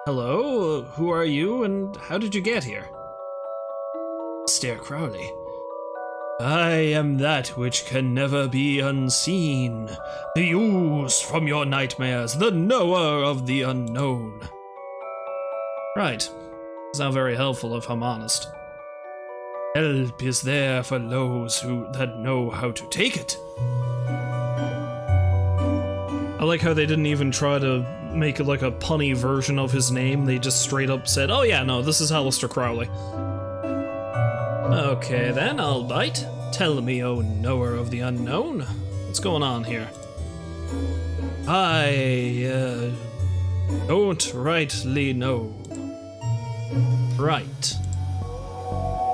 Hello? Who are you and how did you get here? Stare Crowley. I am that which can never be unseen, the ooze from your nightmares, the knower of the unknown. Right. It's not very helpful if I'm honest. Help is there for those that know how to take it. I like how they didn't even try to make it like a punny version of his name. They just straight up said, oh yeah, no, this is Aleister Crowley. Okay then, I'll bite. Tell me, O knower of the unknown. What's going on here? I, don't rightly know. Right.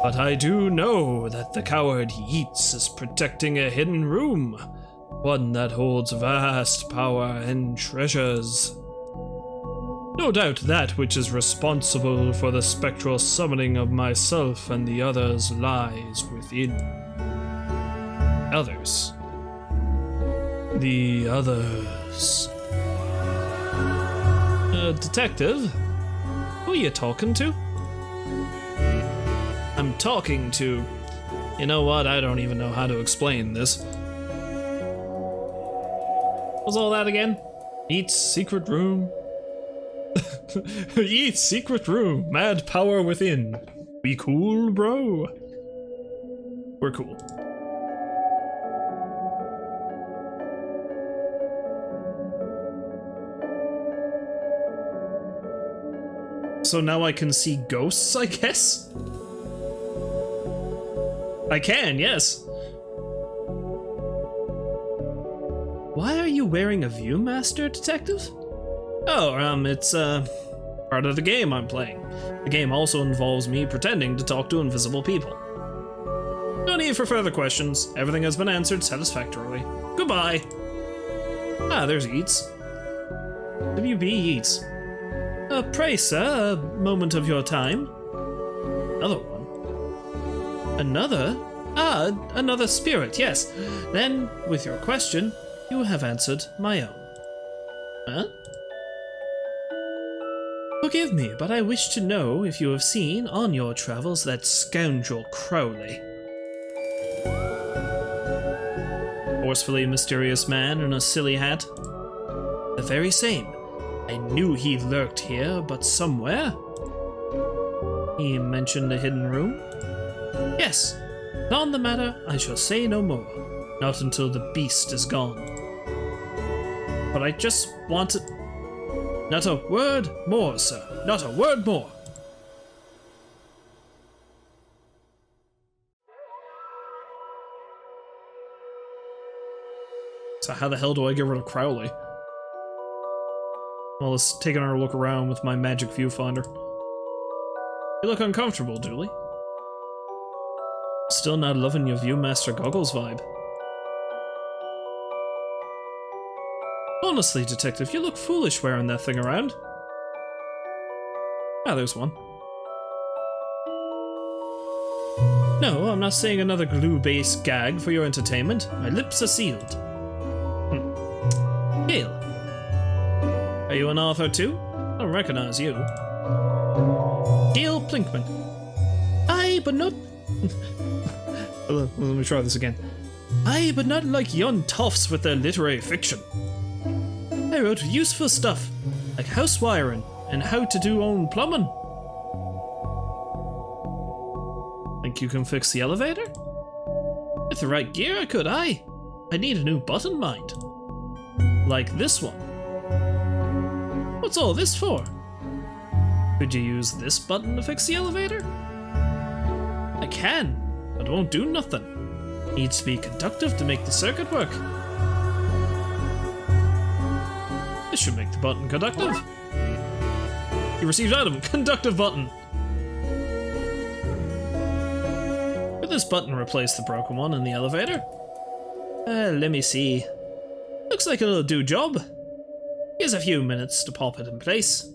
But I do know that the coward Yeats is protecting a hidden room. One that holds vast power and treasures. No doubt that which is responsible for the spectral summoning of myself and the others lies within. Others. The others. Detective? Who are you talking to? I'm talking to... You know what? I don't even know how to explain this. What was all that again? Yeats' secret room? Yeats' secret room, mad power within. We cool, bro? We're cool. So now I can see ghosts, I guess? I can, yes. Why are you wearing a Viewmaster, Detective? Oh, it's, part of the game I'm playing. The game also involves me pretending to talk to invisible people. No need for further questions. Everything has been answered satisfactorily. Goodbye. Ah, there's Yeats. WB Yeats. Pray, sir, a moment of your time. Another one? Another? Ah, another spirit, yes. Then, with your question, you have answered my own. Huh? Forgive me, but I wish to know if you have seen on your travels that scoundrel Crowley. Forcefully mysterious man in a silly hat. The very same. I knew he lurked here, but somewhere. He mentioned a hidden room? Yes. On the matter, I shall say no more. Not until the beast is gone. But I just wanted... Not a word more, sir. Not a word more. So how the hell do I get rid of Crowley? Well, let's take another look around with my magic viewfinder. You look uncomfortable, Dooley. Still not loving your Viewmaster goggles vibe. Honestly, Detective, you look foolish wearing that thing around. Ah, there's one. No, I'm not saying another glue-based gag for your entertainment. My lips are sealed. Gale. Are you an author too? I don't recognize you. Gale Plinkman. Aye, but not... Let me try this again. Aye, but not like young toffs with their literary fiction. I wrote useful stuff, like house wiring and how to do own plumbing. Think you can fix the elevator? With the right gear I could, aye. I need a new button mind. Like this one. What's all this for? Could you use this button to fix the elevator? I can, but it won't do nothing. Needs to be conductive to make the circuit work. This should make the button conductive. You received item, conductive button. Could this button replace the broken one in the elevator? Let me see. Looks like it'll do job. Here's a few minutes to pop it in place.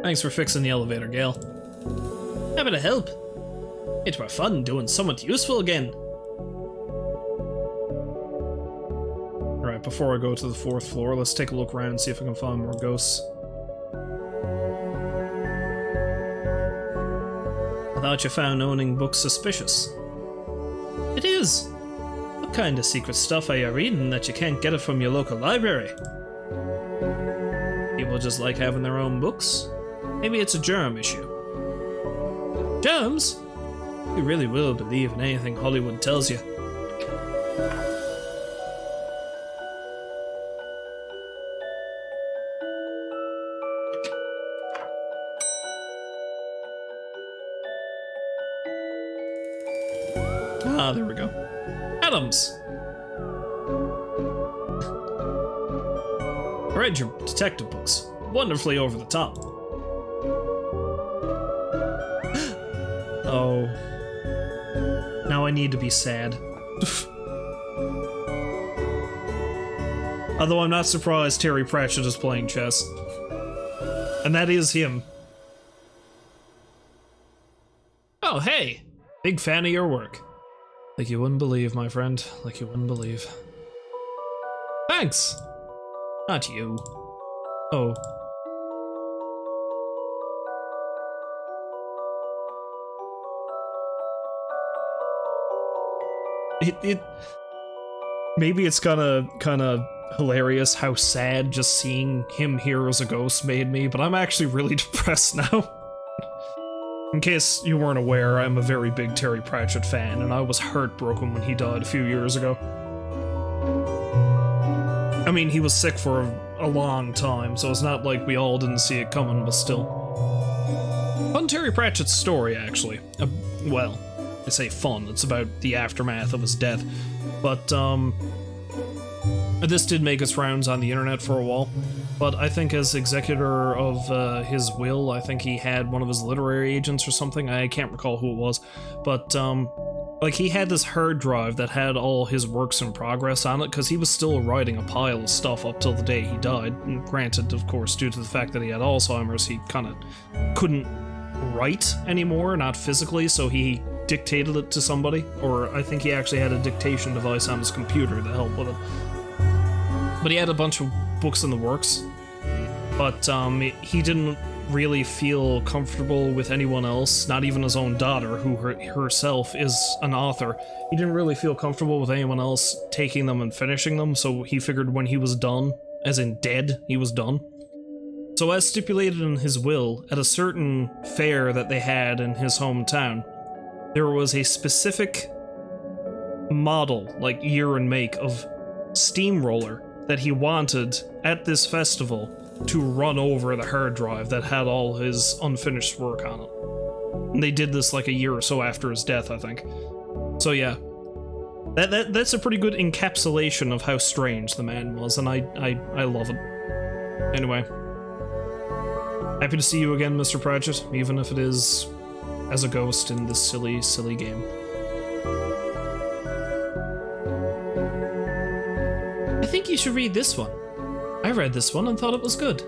Thanks for fixing the elevator, Gale. Happy to help. It were fun doing somewhat useful again. Alright, before I go to the 4th floor, let's take a look around and see if I can find more ghosts. I thought you found owning books suspicious. It is. What kind of secret stuff are you reading that you can't get it from your local library? People just like having their own books? Maybe it's a germ issue. Germs? You really will believe in anything Hollywood tells you. Ah, there we go. Adams! I read your detective books. Wonderfully over the top. Oh. Now I need to be sad. Although I'm not surprised Terry Pratchett is playing chess. And that is him. Oh, hey! Big fan of your work. Like you wouldn't believe, my friend. Like you wouldn't believe. Thanks! Not you. Oh. Maybe it's kinda hilarious how sad just seeing him here as a ghost made me, but I'm actually really depressed now. In case you weren't aware, I'm a very big Terry Pratchett fan, and I was heartbroken when he died a few years ago. I mean, he was sick for a long time, so it's not like we all didn't see it coming, but still. Fun Terry Pratchett's story, actually. Well, I say fun, it's about the aftermath of his death. But, this did make its rounds on the internet for a while. But I think as executor of his will, I think he had one of his literary agents or something. I can't recall who it was. But, like, he had this hard drive that had all his works in progress on it, because he was still writing a pile of stuff up till the day he died. And granted, of course, due to the fact that he had Alzheimer's, he kind of couldn't write anymore, not physically, so he dictated it to somebody. Or I think he actually had a dictation device on his computer to help with it. But he had a bunch of books in the works, but he didn't really feel comfortable with anyone else, not even his own daughter, who herself is an author. He didn't really feel comfortable with anyone else taking them and finishing them, so he figured when he was done, as in dead, he was done. So as stipulated in his will, at a certain fair that they had in his hometown, there was a specific model, like year and make, of steamroller that he wanted at this festival to run over the hard drive that had all his unfinished work on it. And they did this like a year or so after his death, I think. So yeah, that's a pretty good encapsulation of how strange the man was, and I love it. Anyway, happy to see you again, Mr. Pratchett, even if it is as a ghost in this silly, silly game. I think you should read this one. I read this one and thought it was good.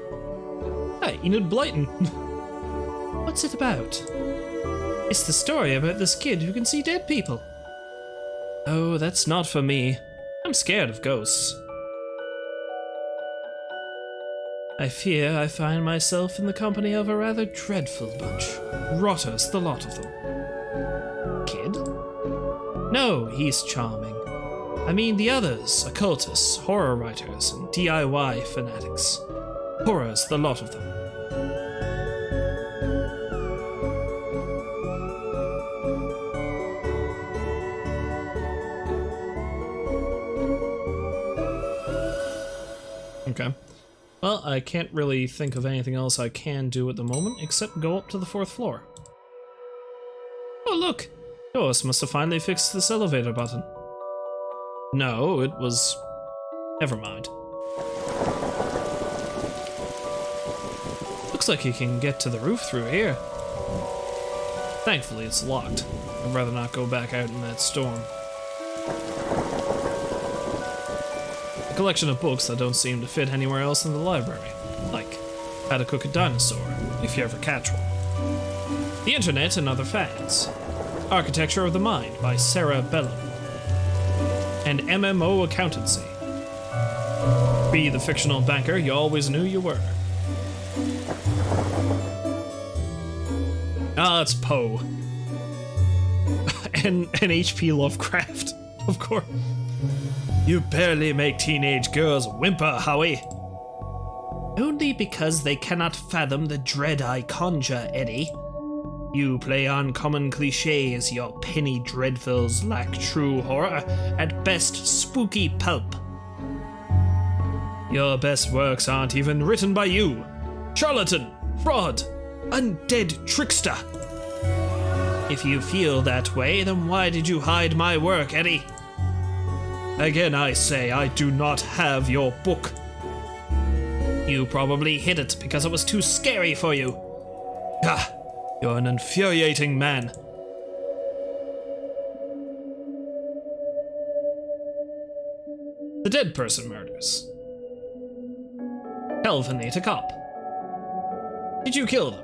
Hey, Enid Blyton. What's it about? It's the story about this kid who can see dead people. Oh, that's not for me. I'm scared of ghosts. I fear I find myself in the company of a rather dreadful bunch. Rotters, the lot of them. Kid? No, he's charming. I mean the others, occultists, horror writers, and DIY fanatics. Horrors, the lot of them. Okay. Well, I can't really think of anything else I can do at the moment, except go up to the 4th floor. Oh look! Doris must have finally fixed this elevator button. No, it was... Never mind. Looks like you can get to the roof through here. Thankfully it's locked. I'd rather not go back out in that storm. A collection of books that don't seem to fit anywhere else in the library. Like How to Cook a Dinosaur, if you ever catch one. The Internet and Other Fads. Architecture of the Mind by Sarah Bellum. And MMO Accountancy. Be the fictional banker you always knew you were. Ah, it's Poe. and H.P. Lovecraft, of course. You barely make teenage girls whimper, Howie. Only because they cannot fathom the dread I conjure, Eddie. You play on common cliches, your penny dreadfuls lack true horror, at best spooky pulp. Your best works aren't even written by you. Charlatan, fraud, undead trickster. If you feel that way, then why did you hide my work, Eddie? Again I say, I do not have your book. You probably hid it because it was too scary for you. Ah, you're an infuriating man. The Dead Person Murders. Kelvinate a cop. Did you kill them?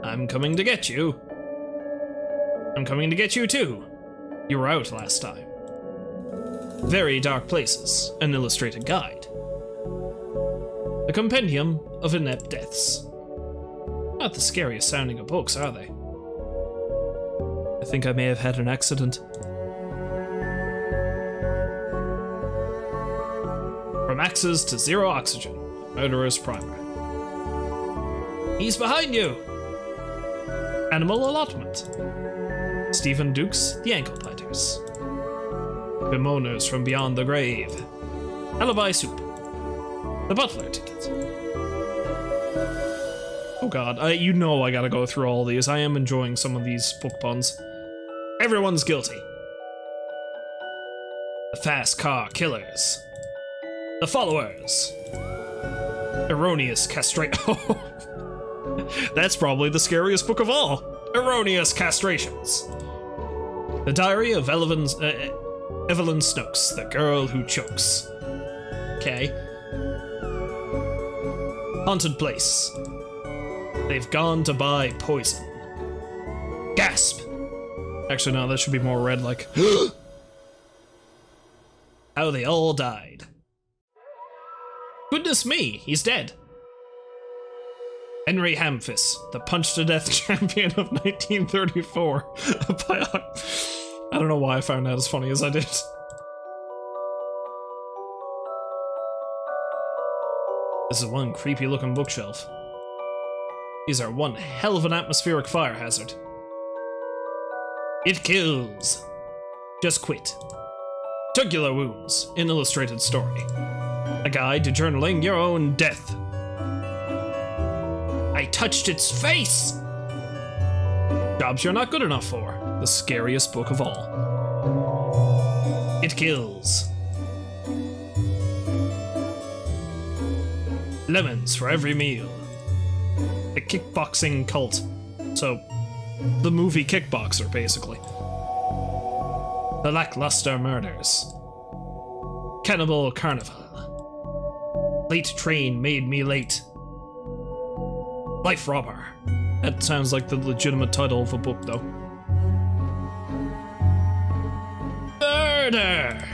I'm coming to get you. I'm coming to get you too. You were out last time. Very Dark Places, an illustrated guide. A compendium of inept deaths. Not the scariest sounding of books, are they? I think I may have had an accident. From axes to zero oxygen, murderer's primer. He's behind you! Animal allotment. Stephen Dukes, The Ankle Planters. Bemoaners from Beyond the Grave. Alibi Soup. The Butler Ticket. Oh god, you know I gotta go through all these. I am enjoying some of these book puns. Everyone's guilty. The Fast Car Killers. The Followers. Erroneous Castration. That's probably the scariest book of all. Erroneous Castrations. The Diary of Evelyn Snooks, the girl who chokes. Okay. Haunted Place. They've gone to buy poison. Gasp! Actually, no, that should be more red, like... How they all died. Goodness me, he's dead. Henry Hamfis, the punch-to-death champion of 1934. I don't know why I found that as funny as I did. This is one creepy looking bookshelf. These are one hell of an atmospheric fire hazard. It kills. Just quit. Tubular wounds, an illustrated story. A guide to journaling your own death. I touched its face! Jobs you're not good enough for. The scariest book of all. It kills. Lemons for every meal. The kickboxing cult. So, the movie Kickboxer, basically. The lackluster murders. Cannibal Carnival. Late train made me late. Life robber. That sounds like the legitimate title of a book, though. Murder!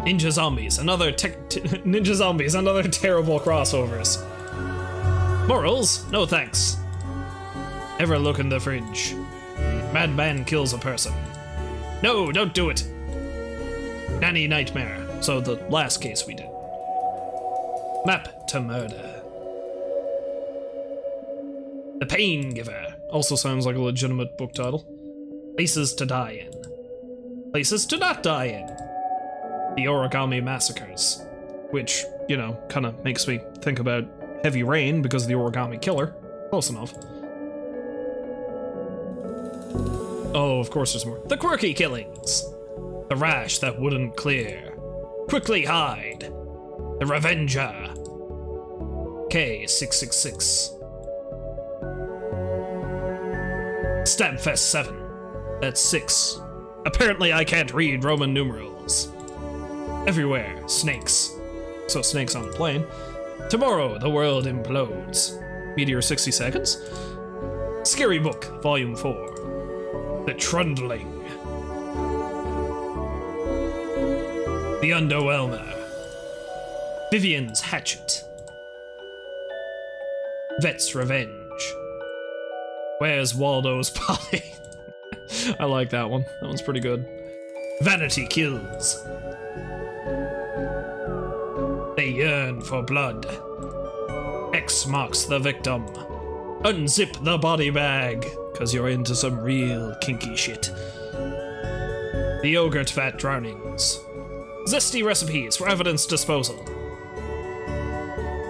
Ninja Zombies, another terrible crossovers. Morals? No thanks. Never look in the fridge. Madman kills a person. No, don't do it. Nanny Nightmare. So the last case we did. Map to Murder. The Pain Giver. Also sounds like a legitimate book title. Places to die in. Places to not die in. The Origami Massacres. Which, you know, kind of makes me think about Heavy Rain because of the Origami Killer. Close enough. Oh, of course there's more. The Quirky Killings. The Rash That Wouldn't Clear. Quickly Hide. The Revenger. K666. Stabfest 7. That's 6. Apparently I can't read Roman numerals. Everywhere, snakes. So snakes on a plane. Tomorrow, the world implodes. Meteor 60 seconds. Scary Book, Volume 4. The Trundling. The Underwhelmer. Vivian's Hatchet. Vet's Revenge. Where's Waldo's Body? I like that one. That one's pretty good. Vanity Kills. They yearn for blood. X marks the victim. Unzip the body bag, cause you're into some real kinky shit. The Yogurt Vat Drownings. Zesty recipes for evidence disposal.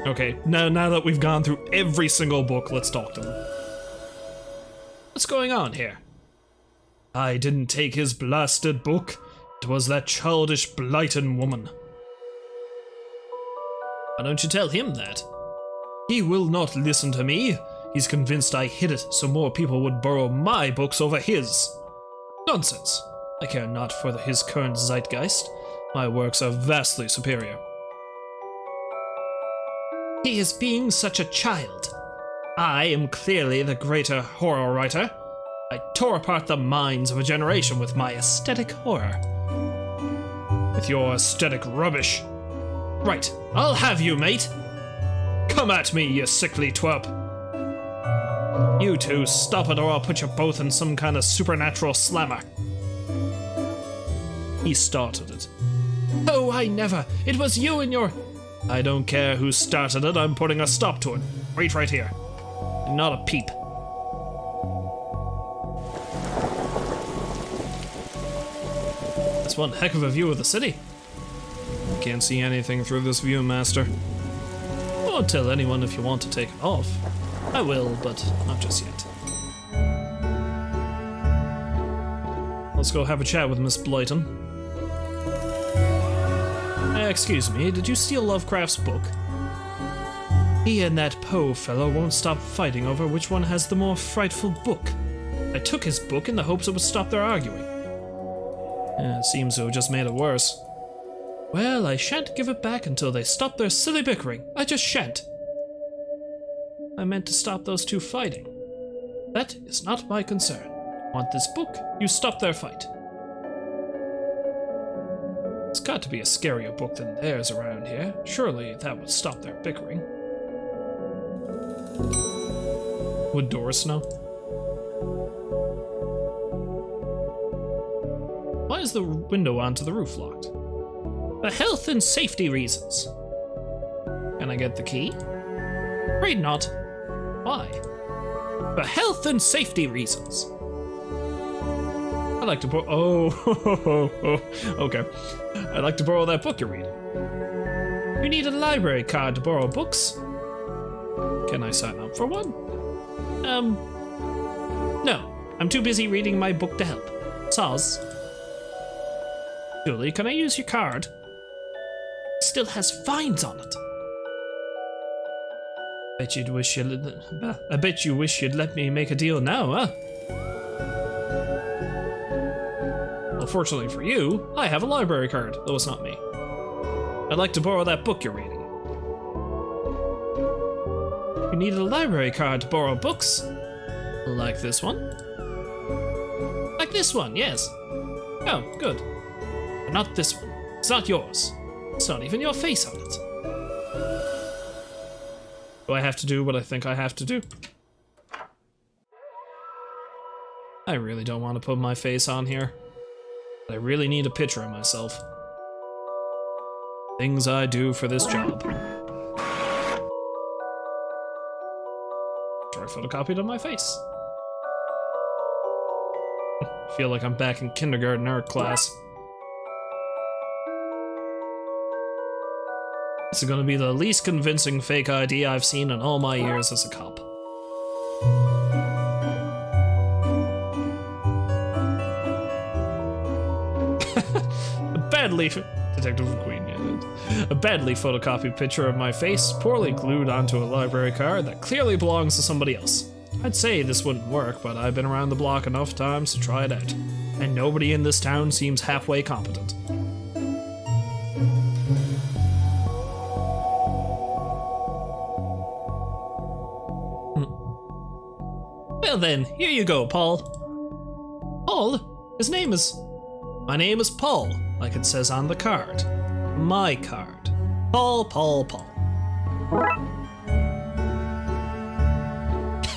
Okay, now that we've gone through every single book, let's talk to them. What's going on here? I didn't take his blasted book. It was that childish Blighton woman. Why don't you tell him that? He will not listen to me. He's convinced I hid it so more people would borrow my books over his. Nonsense. I care not for his current zeitgeist. My works are vastly superior. He is being such a child. I am clearly the greater horror writer. I tore apart the minds of a generation with my aesthetic horror. With your aesthetic rubbish. Right, I'll have you, mate. Come at me, you sickly twerp. You two, stop it or I'll put you both in some kind of supernatural slammer. He started it. Oh, I never. It was you and your... I don't care who started it, I'm putting a stop to it. Wait right here. Not a peep. That's one heck of a view of the city. Can't see anything through this view, Master. Won't tell anyone if you want to take it off. I will, but not just yet. Let's go have a chat with Miss Blighton. Excuse me, did you steal Lovecraft's book? He and that Poe fellow won't stop fighting over which one has the more frightful book. I took his book in the hopes it would stop their arguing. It seems to have just made it worse. Well, I shan't give it back until they stop their silly bickering. I just shan't. I meant to stop those two fighting. That is not my concern. Want this book? You stop their fight. It's got to be a scarier book than theirs around here. Surely that would stop their bickering. Would Doris know? Why is the window onto the roof locked? For health and safety reasons. Can I get the key? Afraid not. Why? For health and safety reasons. I'd like to borrow. Oh, okay. I'd like to borrow that book you're reading. You need a library card to borrow books. Can I sign up for one? No. I'm too busy reading my book to help. Soz. Julie, can I use your card? It still has fines on it. I bet you wish you'd let me make a deal now, huh? Well, fortunately for you, I have a library card, though it's not me. I'd like to borrow that book you're reading. You need a library card to borrow books? Like this one? Like this one, yes. Oh, good. But not this one. It's not yours. It's not even your face on it. Do I have to do what I think I have to do? I really don't want to put my face on here. But I really need a picture of myself. Things I do for this job. Sure, I photocopied on my face. I feel like I'm back in kindergarten art class. This is gonna be the least convincing fake ID I've seen in all my years as a cop. Detective McQueen, yeah. A badly photocopied picture of my face, poorly glued onto a library card that clearly belongs to somebody else. I'd say this wouldn't work, but I've been around the block enough times to try it out. And nobody in this town seems halfway competent. Well then, here you go, Paul. Paul? His name is... My name is Paul, like it says on the card. My card. Paul, Paul, Paul.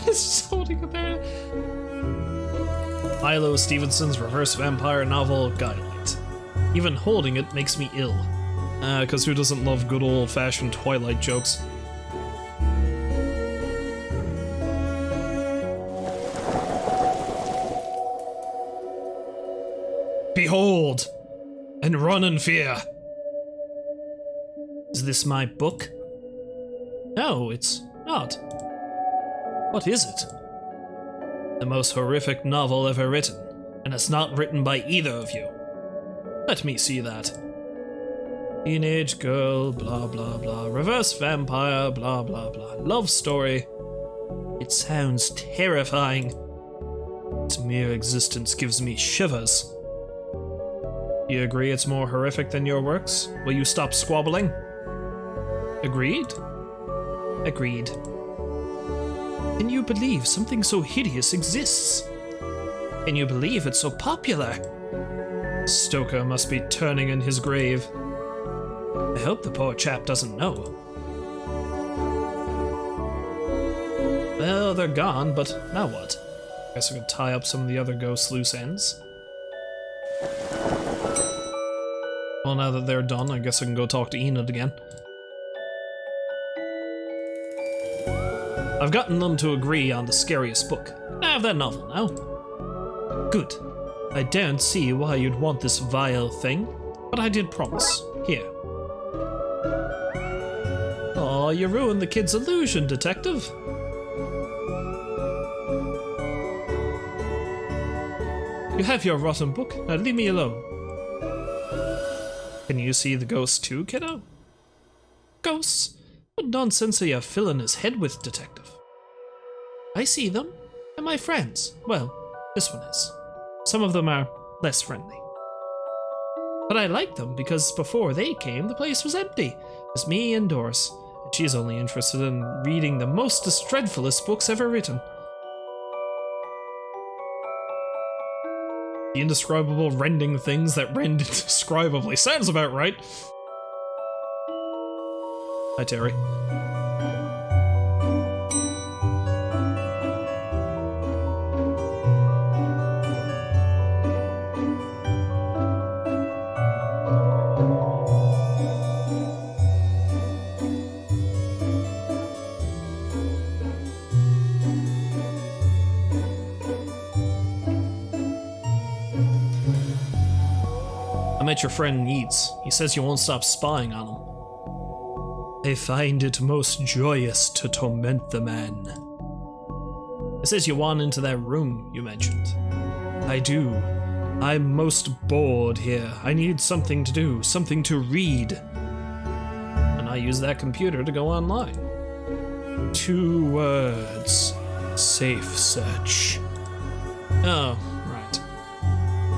It's holding a bear. Milo Stevenson's reverse vampire novel, Guidelight. Even holding it makes me ill. Cause who doesn't love good old-fashioned Twilight jokes? Behold, and run in fear. Is this my book? No, it's not. What is it? The most horrific novel ever written, and it's not written by either of you. Let me see that. Teenage girl, blah blah blah, reverse vampire, blah blah blah, love story. It sounds terrifying. Its mere existence gives me shivers. Do you agree it's more horrific than your works? Will you stop squabbling? Agreed? Agreed. Can you believe something so hideous exists? Can you believe it's so popular? Stoker must be turning in his grave. I hope the poor chap doesn't know. Well, they're gone, but now what? Guess I could tie up some of the other ghosts' loose ends. Well, now that they're done, I guess I can go talk to Enid again. I've gotten them to agree on the scariest book. I have that novel now. Good. I daren't see why you'd want this vile thing, but I did promise. Here. Aw, you ruined the kid's illusion, Detective. You have your rotten book, now leave me alone. Can you see the ghosts too, kiddo? Ghosts? What nonsense are you filling his head with, Detective? I see them. They're my friends. Well, this one is. Some of them are less friendly. But I like them because before they came, the place was empty. It's me and Doris, and she's only interested in reading the most dreadfulest books ever written. The indescribable rending things that rend indescribably. Sounds about right. Hi, Terry. met your friend Yeats. He says you won't stop spying on him. I find it most joyous to torment the man. He says you want into that room you mentioned. I do. I'm most bored here. I need something to do, something to read. And I use that computer to go online. 2 words. Safe search. Oh, right.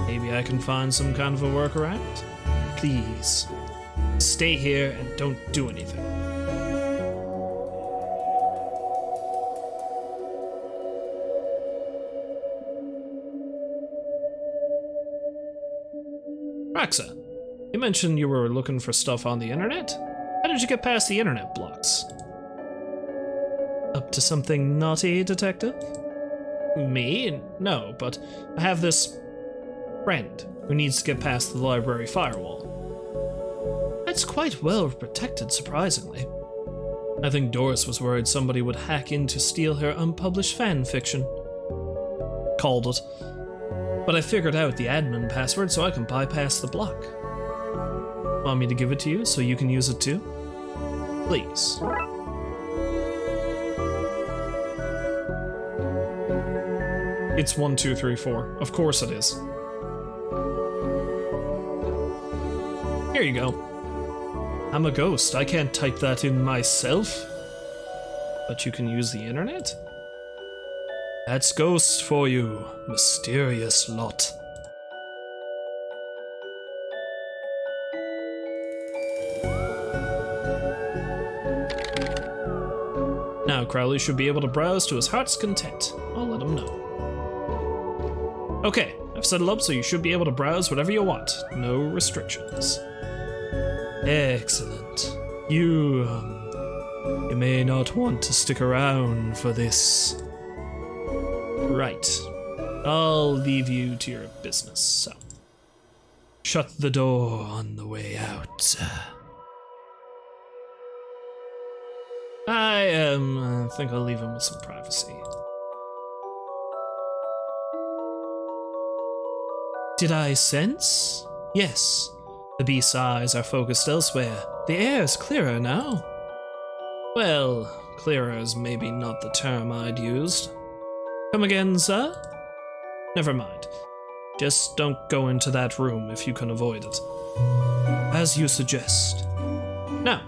Maybe I can find some kind of a workaround? Please, stay here and don't do anything. Raxa, you mentioned you were looking for stuff on the internet? How did you get past the internet blocks? Up to something naughty, Detective? Me? No, but I have this friend who needs to get past the library firewall. That's quite well protected, surprisingly. I think Doris was worried somebody would hack in to steal her unpublished fan fiction. Called it. But I figured out the admin password so I can bypass the block. Want me to give it to you so you can use it too? Please. It's 1, 2, 3, 4. Of course it is. Here you go. I'm a ghost. I can't type that in myself. But you can use the internet? That's ghosts for you, mysterious lot. Now Crowley should be able to browse to his heart's content. I'll let him know. Okay, I've set it up so you should be able to browse whatever you want. No restrictions. Excellent. You may not want to stick around for this. Right. I'll leave you to your business, so. Shut the door on the way out. I think I'll leave him with some privacy. Did I sense? Yes. The beast's eyes are focused elsewhere. The air is clearer now. Well, clearer is maybe not the term I'd used. Come again, sir? Never mind. Just don't go into that room if you can avoid it. As you suggest. Now,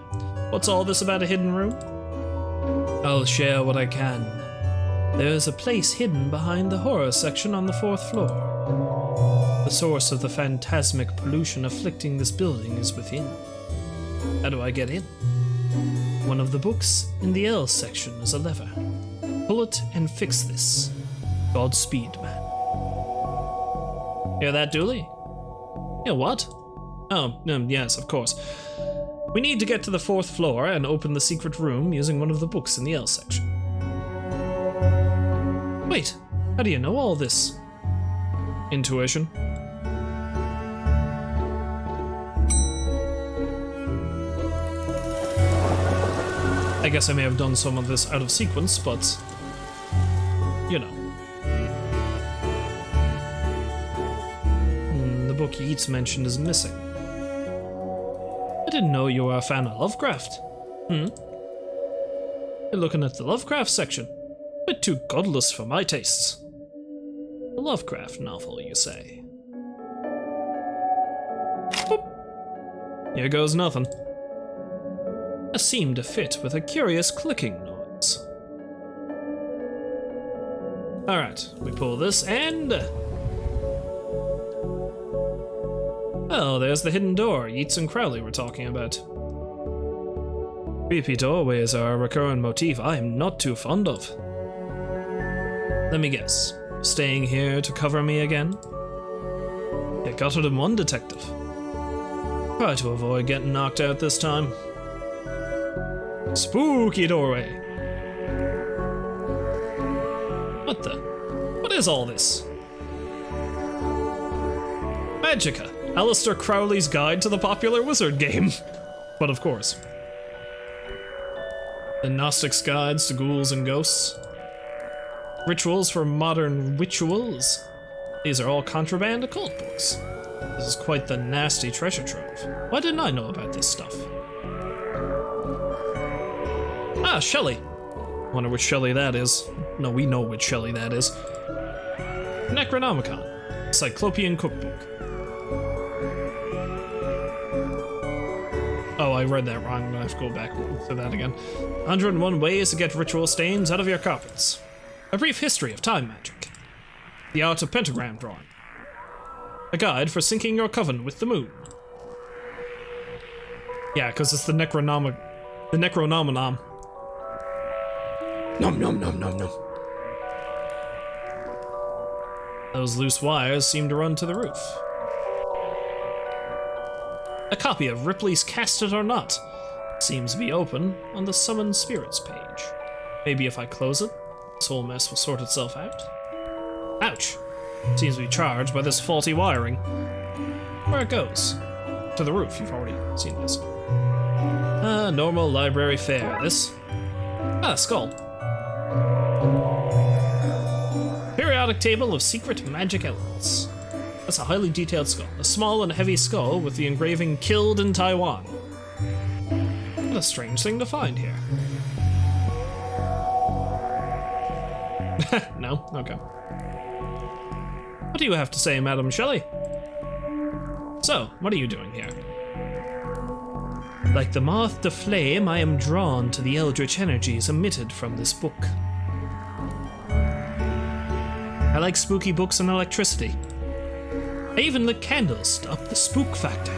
what's all this about a hidden room? I'll share what I can. There's a place hidden behind the horror section on the 4th floor. The source of the phantasmic pollution afflicting this building is within. How do I get in? One of the books in the L section is a lever. Pull it and fix this. Godspeed, man. Hear that, Dooley? Yeah, what? Oh, yes, of course. We need to get to the 4th floor and open the secret room using one of the books in the L section. Wait, how do you know all this? Intuition. I guess I may have done some of this out of sequence, but you know. The book Yeats mentioned is missing. I didn't know you were a fan of Lovecraft. You're looking at the Lovecraft section. A bit too godless for my tastes. A Lovecraft novel, you say? Boop. Here goes nothing. It seemed to fit with a curious clicking noise. Alright, we pull this and... well, there's the hidden door Yeats and Crowley were talking about. Creepy doorways are a recurrent motif I am not too fond of. Let me guess. Staying here to cover me again? You got it in one, Detective. Try to avoid getting knocked out this time. Spooky doorway. What the? What is all this? Magica. Aleister Crowley's Guide to the Popular Wizard Game. But of course. The Gnostic's Guides to Ghouls and Ghosts. Rituals for Modern Rituals. These are all contraband occult books. This is quite the nasty treasure trove. Why didn't I know about this stuff? Ah, Shelley. Wonder which Shelley that is. No, we know which Shelley that is. Necronomicon. Cyclopean Cookbook. Oh, I read that wrong. I'm gonna have to go back to that again. 101 Ways to Get Ritual Stains Out of Your Carpets. A Brief History of Time Magic. The Art of Pentagram Drawing. A Guide for Syncing Your Coven with the Moon. Yeah, because it's the Necronomicon. Nom nom nom nom nom. Those loose wires seem to run to the roof. A copy of Ripley's Cast It or Not seems to be open on the Summon Spirits page. Maybe if I close it, this whole mess will sort itself out. Ouch! Seems to be charged by this faulty wiring. Where it goes? To the roof, you've already seen this. Normal library fare, this. Skull. Periodic table of secret magic elements. That's a highly detailed skull. A small and heavy skull with the engraving "Killed in Taiwan." What a strange thing to find here. No? Okay. What do you have to say, Madam Shelley? So, what are you doing here? Like the moth to flame, I am drawn to the eldritch energies emitted from this book. I like spooky books and electricity. I even lit candles to up the spook factor.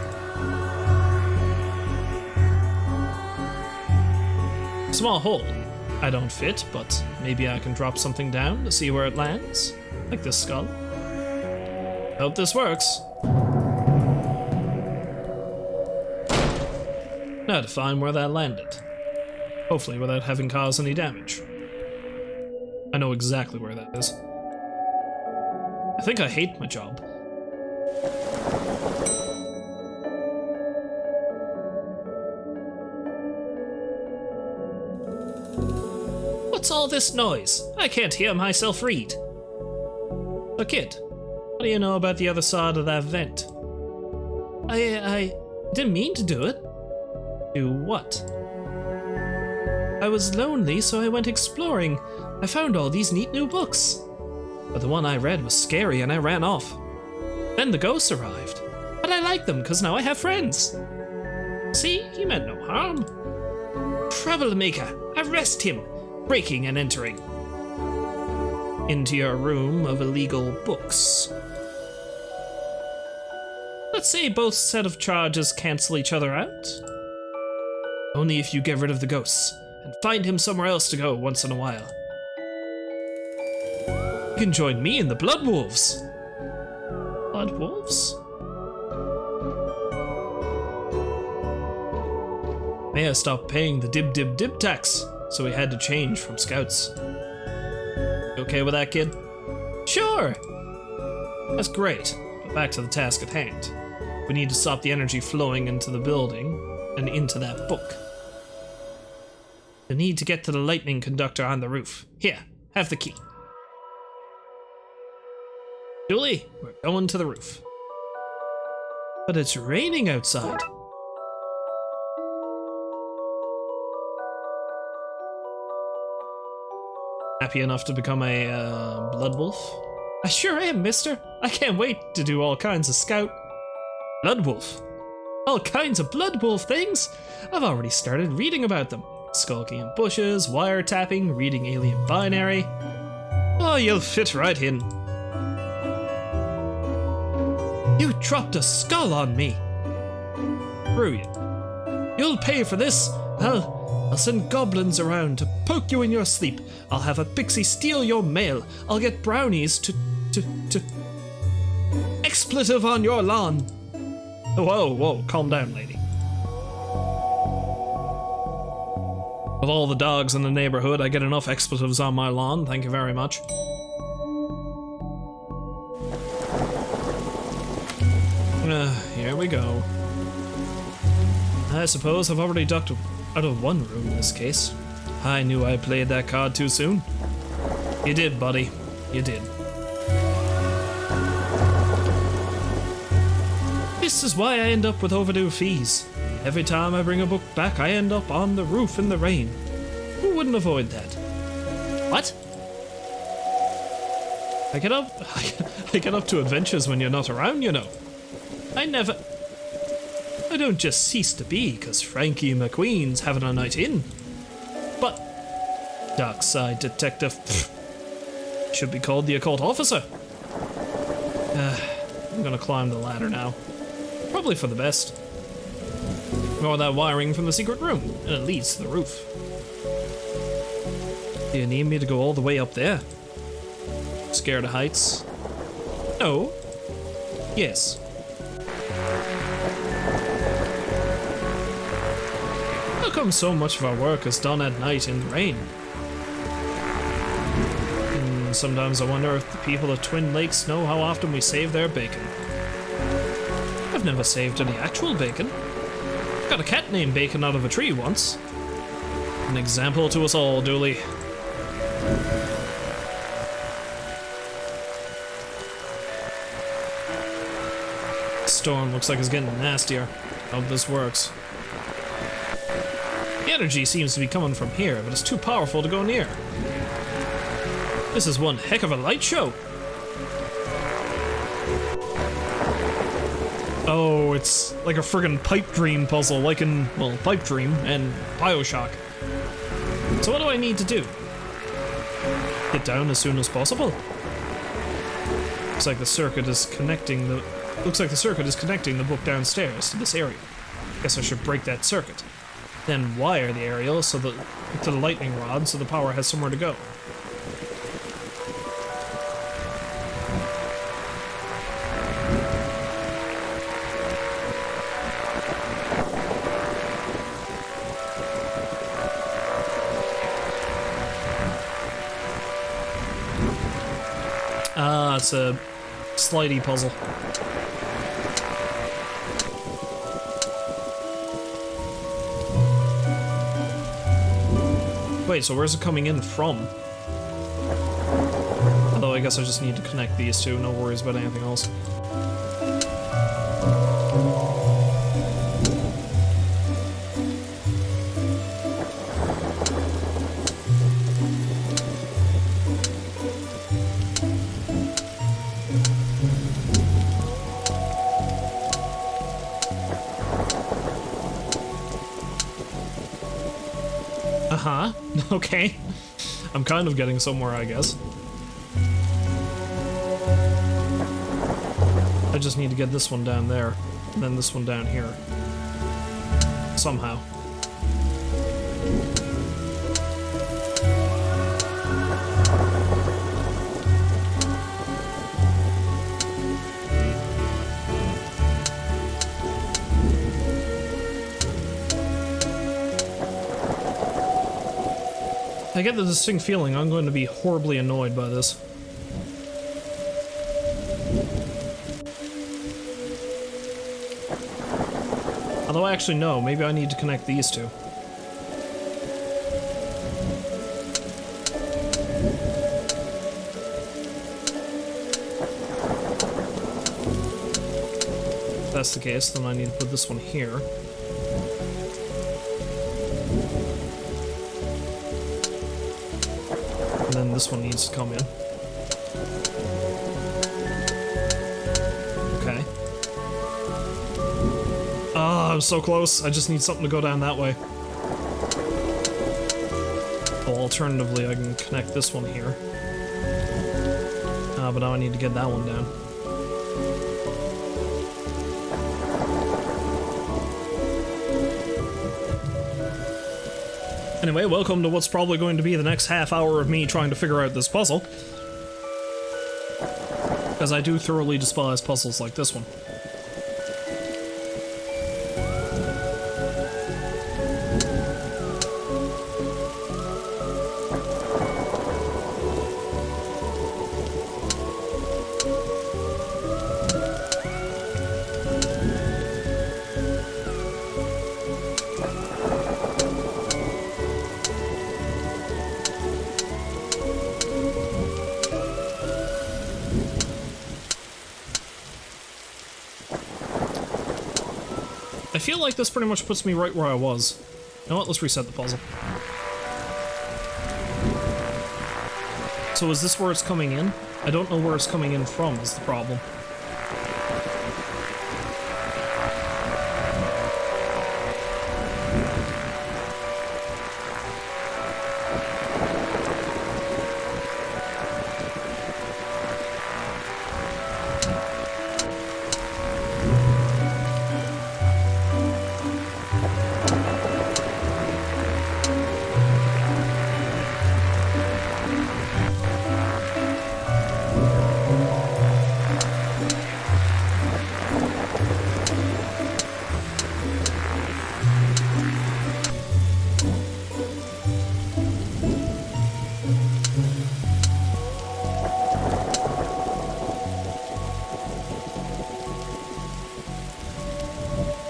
Small hole. I don't fit, but maybe I can drop something down to see where it lands. Like this skull. Hope this works. Now to find where that landed. Hopefully without having caused any damage. I know exactly where that is. I think I hate my job. What's all this noise? I can't hear myself read. So kid, what do you know about the other side of that vent? I didn't mean to do it. Do what? I was lonely, so I went exploring. I found all these neat new books. But the one I read was scary and I ran off. Then the ghosts arrived. But I like them because now I have friends. See, he meant no harm. Troublemaker, arrest him. Breaking and entering. Into your room of illegal books. Let's say both set of charges cancel each other out. Only if you get rid of the ghosts, and find him somewhere else to go once in a while. You can join me in the Blood Wolves. Blood Wolves? Mayor stopped paying the dib tax, so we had to change from scouts. You okay with that, kid? Sure! That's great, but back to the task at hand. We need to stop the energy flowing into the building and into that book. We need to get to the lightning conductor on the roof. Here, have the key. Julie, we're going to the roof. But it's raining outside. Happy enough to become a blood wolf? I sure am, mister. I can't wait to do all kinds of scout. Blood wolf. All kinds of blood wolf things? I've already started reading about them. Skulking in bushes, wiretapping, reading alien binary. Oh, you'll fit right in. You dropped a skull on me. Brilliant. You'll pay for this. I'll send goblins around to poke you in your sleep. I'll have a pixie steal your mail. I'll get brownies to expletive on your lawn. Whoa, calm down, lady. With all the dogs in the neighborhood, I get enough expletives on my lawn, thank you very much. Here we go. I suppose I've already ducked out of one room in this case. I knew I played that card too soon. You did, buddy. You did. This is why I end up with overdue fees. Every time I bring a book back, I end up on the roof in the rain. Who wouldn't avoid that? What? I get up to adventures when you're not around, you know. I don't just cease to be because Frankie McQueen's having a night in. But Darkside Detective should be called the occult officer. I'm gonna climb the ladder now. Probably for the best. Ignore that wiring from the secret room, and it leads to the roof. Do you need me to go all the way up there? Scared of heights? No. Yes. How come so much of our work is done at night in the rain? And sometimes I wonder if the people of Twin Lakes know how often we save their bacon. I've never saved any actual bacon. Got a cat named Bacon out of a tree once. An example to us all, Dooley. Storm looks like it's getting nastier. Hope this works. The energy seems to be coming from here, but it's too powerful to go near. This is one heck of a light show. Oh, it's like a friggin' pipe dream puzzle, like in, well, Pipe Dream and Bioshock. So what do I need to do? Get down as soon as possible? Looks like the circuit is connecting the book downstairs to this area. Guess I should break that circuit. Then wire the aerial to the lightning rod so the power has somewhere to go. Ah, it's a slidey puzzle. Wait, so where's it coming in from? Although I guess I just need to connect these two, no worries about anything else. Uh-huh. Okay. I'm kind of getting somewhere, I guess. I just need to get this one down there, and then this one down here. Somehow. I get the distinct feeling I'm going to be horribly annoyed by this. Although actually no, maybe I need to connect these two. If that's the case, then I need to put this one here. And then this one needs to come in. Okay. Ah, I'm so close. I just need something to go down that way. Well, alternatively, I can connect this one here. But now I need to get that one down. Anyway, welcome to what's probably going to be the next half hour of me trying to figure out this puzzle. Because I do thoroughly despise puzzles like this one. like this pretty much puts me right where I was. You know what? Let's reset the puzzle. So is this where it's coming in? I don't know where it's coming in from is the problem.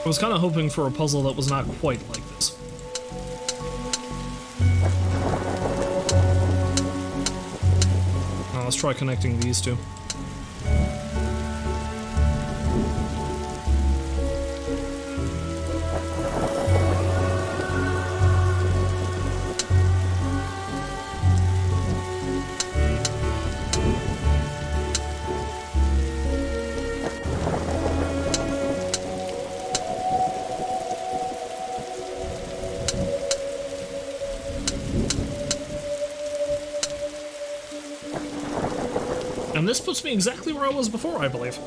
I was kind of hoping for a puzzle that was not quite like this. Let's try connecting these two. And this puts me exactly where I was before, I believe.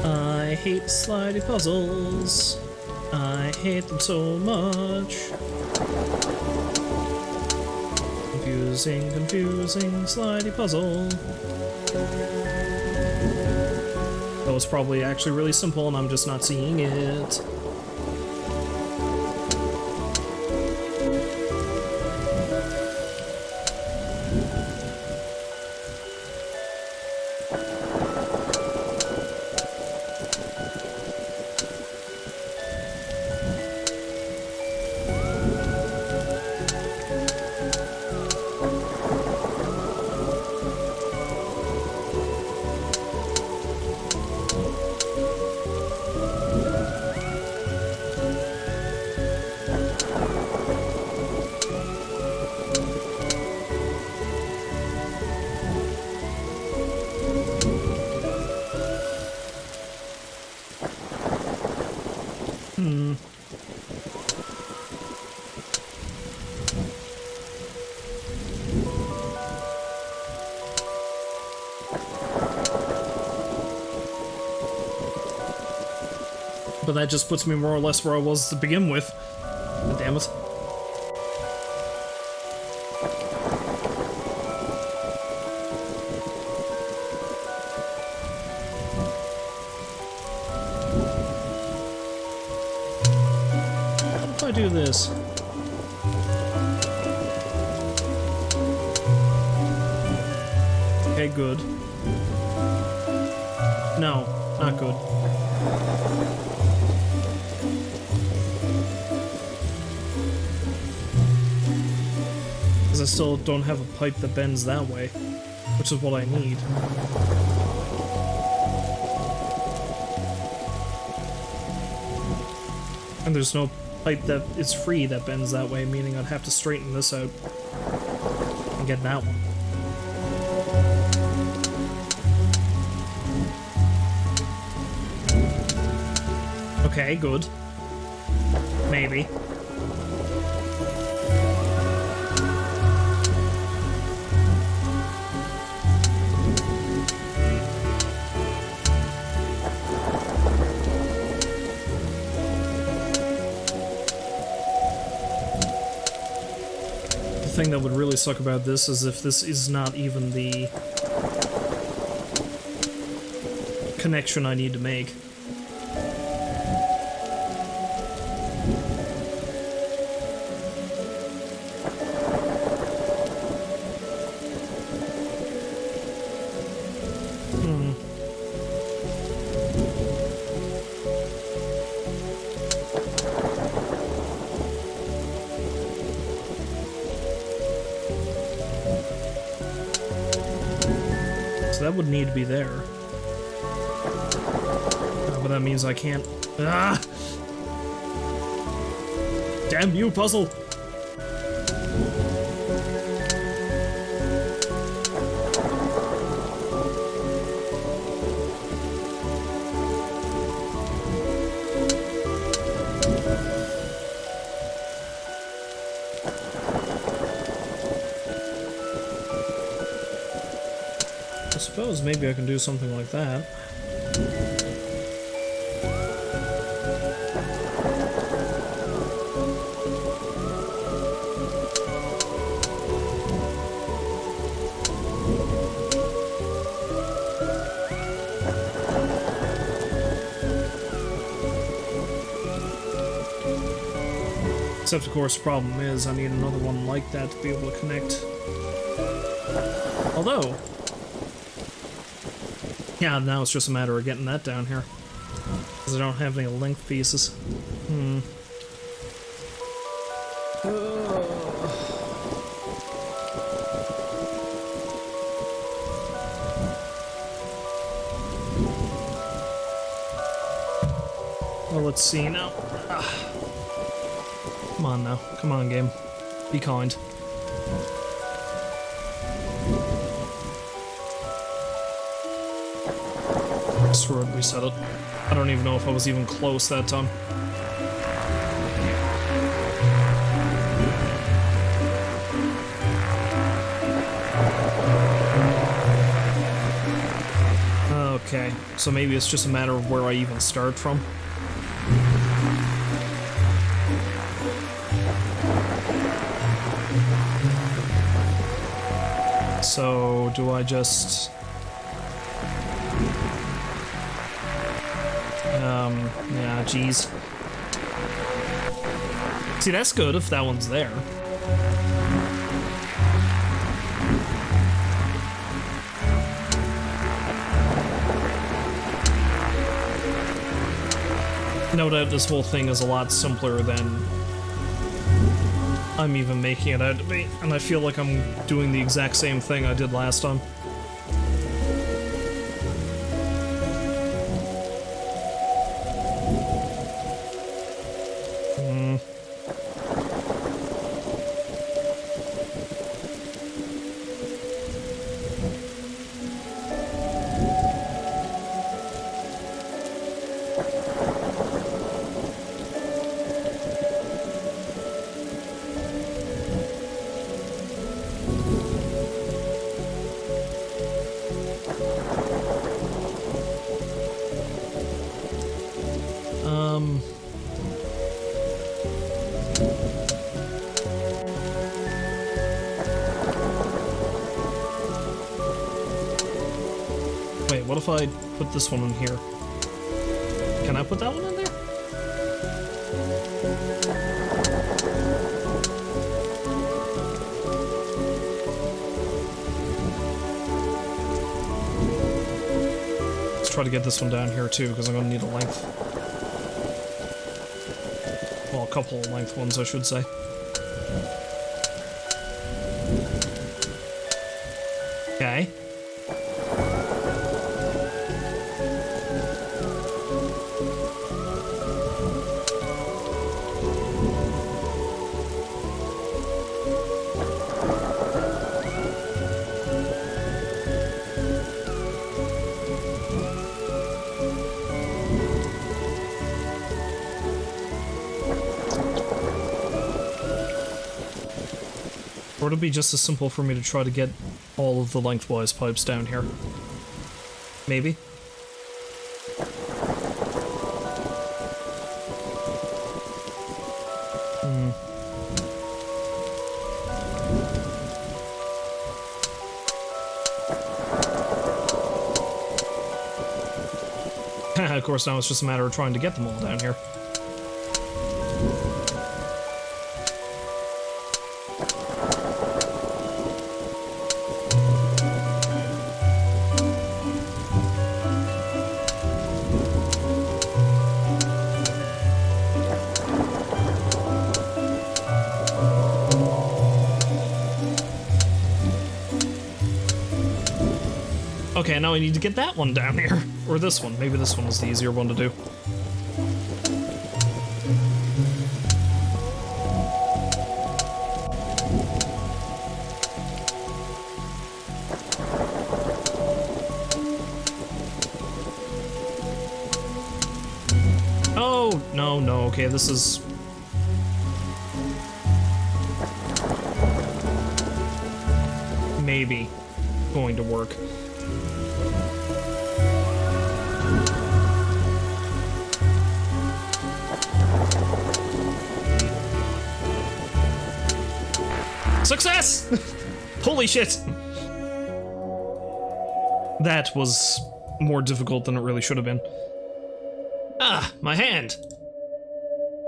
I hate slidey puzzles. I hate them so much. Confusing, confusing, slidey puzzle. That was probably actually really simple and I'm just not seeing it. But that just puts me more or less where I was to begin with. Damn it. What if I do this? Okay, good. No, not good. I still don't have a pipe that bends that way, which is what I need. And there's no pipe that is free that bends that way, meaning I'd have to straighten this out and get that one. Okay, good. Maybe. The thing that would really suck about this is if this is not even the connection I need to make. would need to be there. But that means I can't. Ah! Damn you, puzzle! I suppose maybe I can do something like that. Except, of course, the problem is I need another one like that to be able to connect. Although... yeah, now it's just a matter of getting that down here. Because I don't have any length pieces. Well, let's see now. Come on now. Come on, game. Be kind. Screw it, reset it. I don't even know if I was even close that time. Okay, so maybe it's just a matter of where I even start from. So, do I just... yeah, geez. See, that's good if that one's there. No doubt this whole thing is a lot simpler than I'm even making it out to be, and I feel like I'm doing the exact same thing I did last time. Wait, what if I put this one in here? Can I put that one in there? Let's try to get this one down here too, because I'm going to need a length. Well, a couple of length ones, I should say. Okay. Or it'll be just as simple for me to try to get all of the lengthwise pipes down here. Maybe? Of course, now it's just a matter of trying to get them all down here. Okay, Okay, now I need to get that one down here. Or this one. Maybe this one was the easier one to do. Oh, no, no, okay, this is... maybe going to work. Success! Holy shit! That was more difficult than it really should have been. Ah, my hand!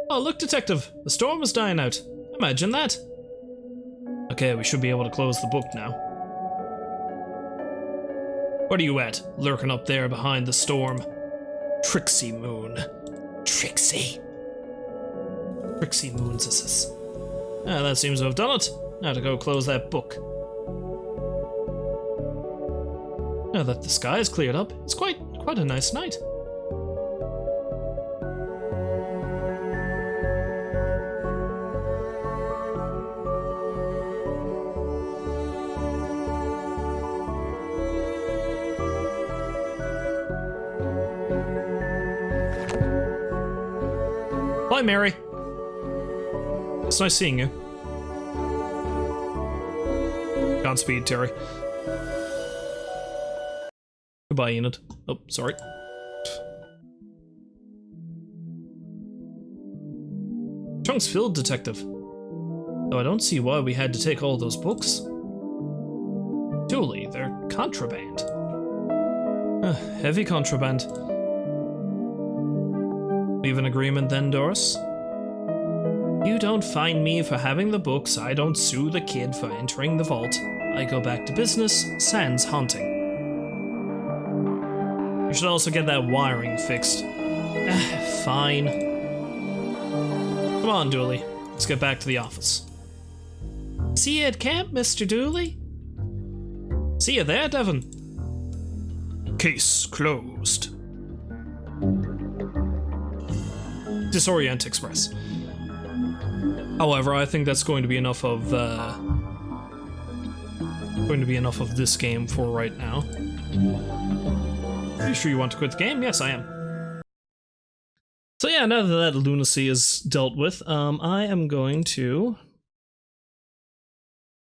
Oh, look, Detective. The storm is dying out. Imagine that. Okay, we should be able to close the book now. What are you at, lurking up there behind the storm? Trixie Moon. Trixie. Trixie Moons is this. Ah, that seems to have done it. Now to go close that book. Now that the sky is cleared up, it's quite a nice night. Bye, Mary. It's nice seeing you. Godspeed, Terry. Goodbye, Enid. Oh, sorry. Trunk's filled, Detective. Though I don't see why we had to take all those books. Surely they're contraband. Heavy contraband. We have an agreement then, Doris? You don't fine me for having the books, I don't sue the kid for entering the vault. I go back to business, sans haunting. You should also get that wiring fixed. Fine. Come on, Dooley. Let's get back to the office. See you at camp, Mr. Dooley. See you there, Devon. Case closed. Disorient Express. However, I think that's going to be enough of this game for right now. Are you sure you want to quit the game? Yes, I am. So yeah, now that lunacy is dealt with, I am going to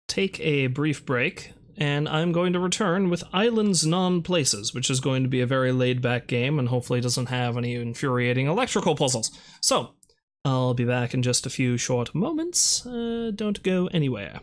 take a brief break, and I'm going to return with Islands Non-Places, which is going to be a very laid-back game, and hopefully doesn't have any infuriating electrical puzzles. So, I'll be back in just a few short moments. Don't go anywhere.